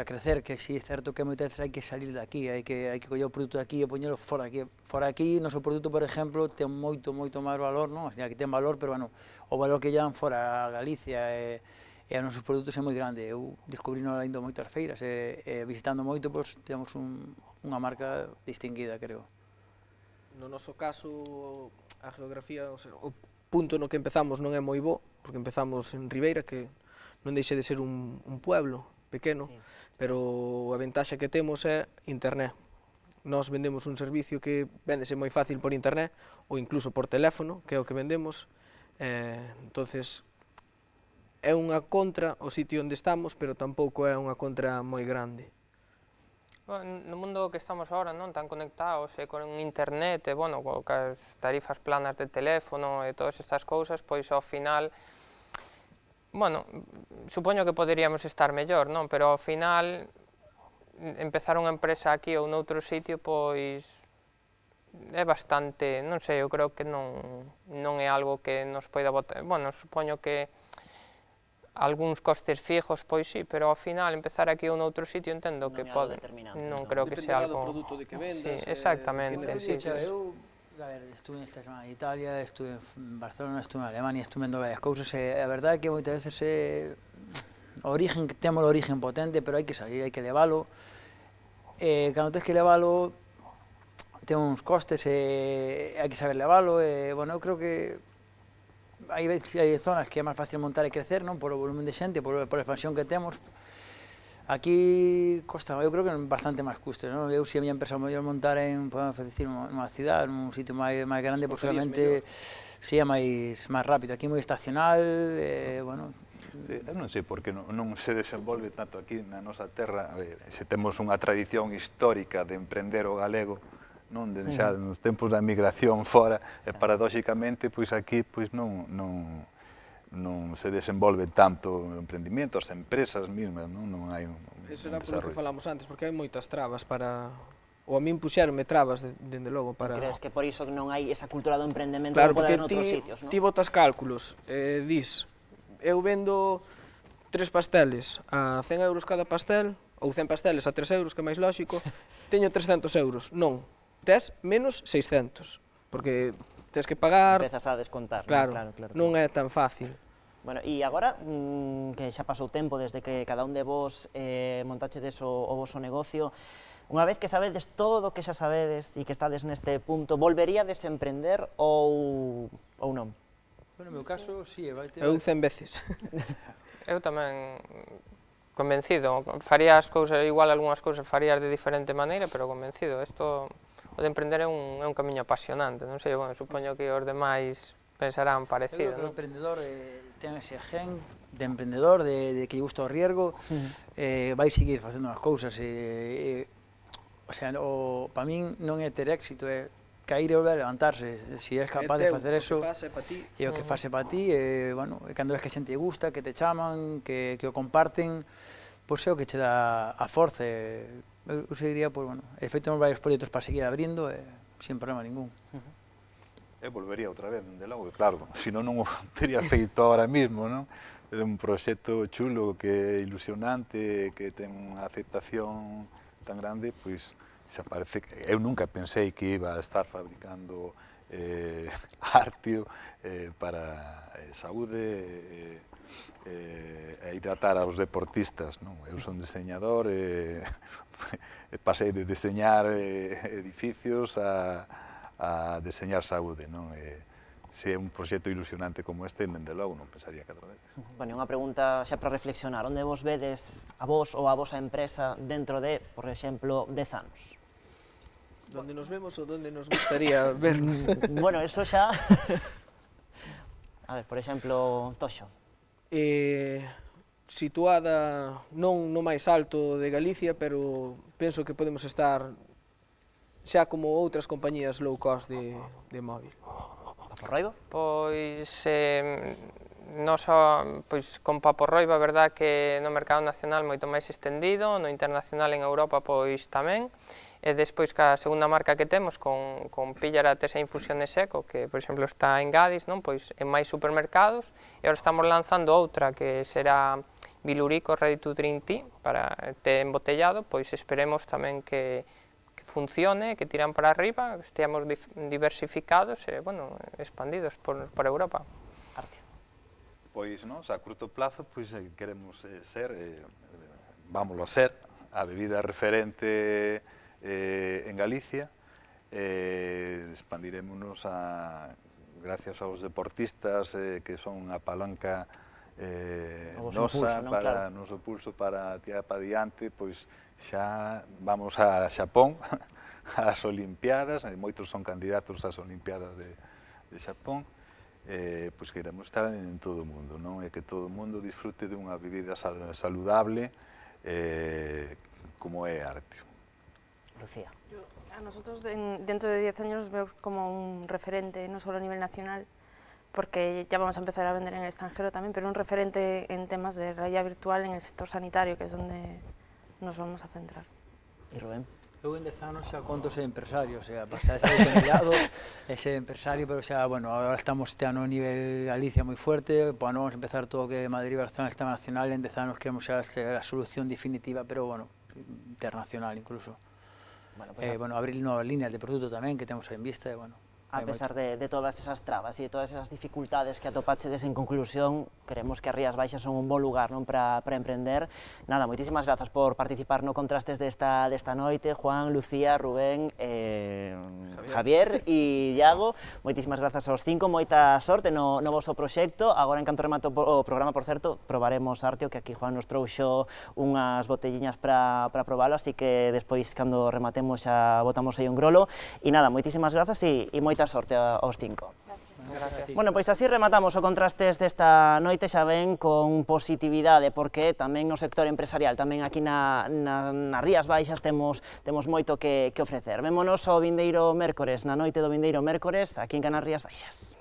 crecer, que si é certo que moitas veces hai que salir de aquí, hai que coller o produto de aquí e poñelo fora aquí. Fora aquí, noso produto, por exemplo, ten moito máis valor, non? Así que ten valor, pero, bueno, o valor que llevan fora a Galicia e os nosos produtos é moi grande. Eu descubrino indo moito ás feiras e visitando moito, pois, temos unha marca distinguida, creo. No noso caso, a geografía, o punto no que empezamos non é moi bo, porque empezamos en Ribeira, que non deixe de ser un pueblo pequeno, pero a ventaxa que temos é internet. Nós vendemos un servicio que véndese moi fácil por internet, ou incluso por teléfono, que é o que vendemos, entonces é unha contra o sitio onde estamos, pero tampouco é unha contra moi grande. No mundo que estamos agora, non, tan conectados con internet, e, bueno, as tarifas planas de teléfono e todas estas cousas, pois ao final, bueno, supoño que poderíamos estar mellor, non? Pero ao final, empezar unha empresa aquí ou noutro sitio, pois é bastante, non sei, eu creo que non é algo que nos poida botar, bueno, supoño que algúns costes fijos, pois sí, pero ao final empezar aquí ou noutro sitio entendo que pode, non creo que sea algo... Depende do produto de que vendas, exactamente. Eu, a ver, estuve esta semana en Italia, estuve en Barcelona, estuve en Alemania, estuve vendo varias cousas, e a verdade é que moitas veces temos o origen potente, pero hai que salir, hai que levalo, e cando tens que levalo, ten uns costes, e hai que saber levalo, e, bueno, eu creo que hai zonas que é máis fácil montar e crecer, non? Por o volumen de xente, por a expansión que temos. Aquí costa, eu creo que é bastante máis custo, non? Eu, se a miña empresa mellor montar en, podemos decir, nunha cidade, nun sitio máis grande, posiblemente si é máis rápido. Aquí é moi estacional, bueno... Eu non sei porque non se desenvolve tanto aquí na nosa terra, se temos unha tradición histórica de emprender o galego, non? Xa nos tempos da migración fora, e paradóxicamente, pois aquí, pois non se desenvolve tanto o emprendimento, as empresas mesmas, non hai un desarrollo. Eso era polo que falamos antes, porque hai moitas trabas para... Ou a min puxeronme trabas, dende logo, para... Crees que por iso non hai esa cultura do emprendemento claro, que pode haber noutros sitios, non? Ti botas cálculos, dis, eu vendo 3 pasteles a 100 euros cada pastel, ou 100 pasteles a 3 euros, que é máis lóxico, teño 300 euros. Non, tes menos 600, porque tes que pagar... Empezas a descontar, claro, non é tan fácil. Bueno, e agora, que xa pasou tempo desde que cada un de vos montachedes o voso negocio, unha vez que sabedes todo o que xa sabedes e que estades neste punto, volveríades a emprender ou non? No meu caso, sí, vai ter... Eu 100 veces. Eu tamén convencido, faría as cousas, igual algunhas cousas farías de diferente maneira, pero convencido, isto, o de emprender é un camiño apasionante, non sei, bueno, supoño que os demais pensarán parecido, Eu creo que o non? emprendedor ten ese gen de emprendedor, de que lle gusta o riesgo, vai seguir facendo as cousas, o sea, para min non é ter éxito, é cair e volver a levantarse, se és capaz de facer eso, é o que fase para ti, bueno, cando ves que a xente lle gusta, que te chaman, que o comparten, pois é o que che dá a forza, eu seguiría, pois, bueno, he feito varios proxectos para seguir abrindo, sin problema ningún. Eu volvería outra vez, dende logo, claro, senón non o teria feito ahora mismo, non? É un proxecto chulo, que é ilusionante, que ten unha aceptación tan grande, pois xa parece que eu nunca pensei que iba a estar fabricando Artio para saúde e hidratar aos deportistas, non? Eu son diseñador e pasei de deseñar edificios a deseñar saúde, non? Se é un proxecto ilusionante como este, dende logo, non pensaría que outra vez. Bueno, unha pregunta xa para reflexionar. Onde vos vedes a vos ou a vosa empresa dentro de, por exemplo, 10 anos? Donde nos vemos ou donde nos gustaría vernos? Bueno, eso xa... A ver, por exemplo, Toxo. Situada non no máis alto de Galicia, pero penso que podemos estar xa como outras compañías low cost de móvil. Paporroibo? Pois, con Paporroibo, a verdad que no mercado nacional moito máis extendido, no internacional en Europa pois tamén, e despois ca segunda marca que temos, con Pillara Tesa Infusiones Eco, que, por exemplo, está en Gadis, non? Pois en máis supermercados, e agora estamos lanzando outra que será Bilurico Ready to Drink Tea, para té embotellado, pois esperemos tamén que funcione, que tiran para arriba, que esteamos diversificados e, bueno, expandidos por Europa. Artio. Pois, nos, a curto plazo, pois queremos ser, vámoslo a ser, a bebida referente en Galicia, expandirémonos gracias aos deportistas que son a palanca nosa, para noso pulso para tirar para diante, pois xa vamos a Xapón, ás Olimpiadas, moitos son candidatos ás Olimpiadas de Xapón, pois que iremos estar en todo o mundo, non? E que todo o mundo disfrute dunha bebida saludable como é Artio. Lucía. A nosotros dentro de 10 años nos vemos como un referente, no solo a nivel nacional, porque ya vamos a empezar a vender en el extranjero también, pero un referente en temas de realidad virtual en el sector sanitario, que es donde nos vamos a centrar. E Rubén? Eu en 10 anos xa conto ser empresario, o sea, pasar ese automirado e ser empresario, pero xa, bueno, agora estamos este ano a nivel Galicia moi fuerte, pues, vamos a empezar todo o que Madrid, Barcelona, Sistema Nacional, en 10 anos queremos xa ser a solución definitiva, pero, bueno, internacional incluso. Bueno, pues, abrir novas líneas de produto tamén que temos en vista, e, bueno, a pesar de todas esas trabas e de todas esas dificultades que atopachedes en conclusión, creemos que as Rías Baixas son un bo lugar, non, para emprender. Nada, moitísimas grazas por participar no Contrastes desta noite, Juan, Lucía, Rubén, Javier e Iago. Moitísimas grazas aos 5, moita sorte no voso proxecto. Agora, en canto remato o programa, por certo, probaremos Artio, que aquí Juan nos trouxo unhas botelliñas para probalo, así que despois, cando rematemos, xa botamos aí un grolo. E nada, moitísimas grazas e moita sorte aos 5. Gracias. Bueno, pois así rematamos o Contrastes desta noite, xa ven, con positividade, porque tamén no sector empresarial, tamén aquí nas Rías Baixas temos moito que ofrecer. Vémonos o vindeiro mércores, na noite do vindeiro mércores, aquí en Canal Rías Baixas.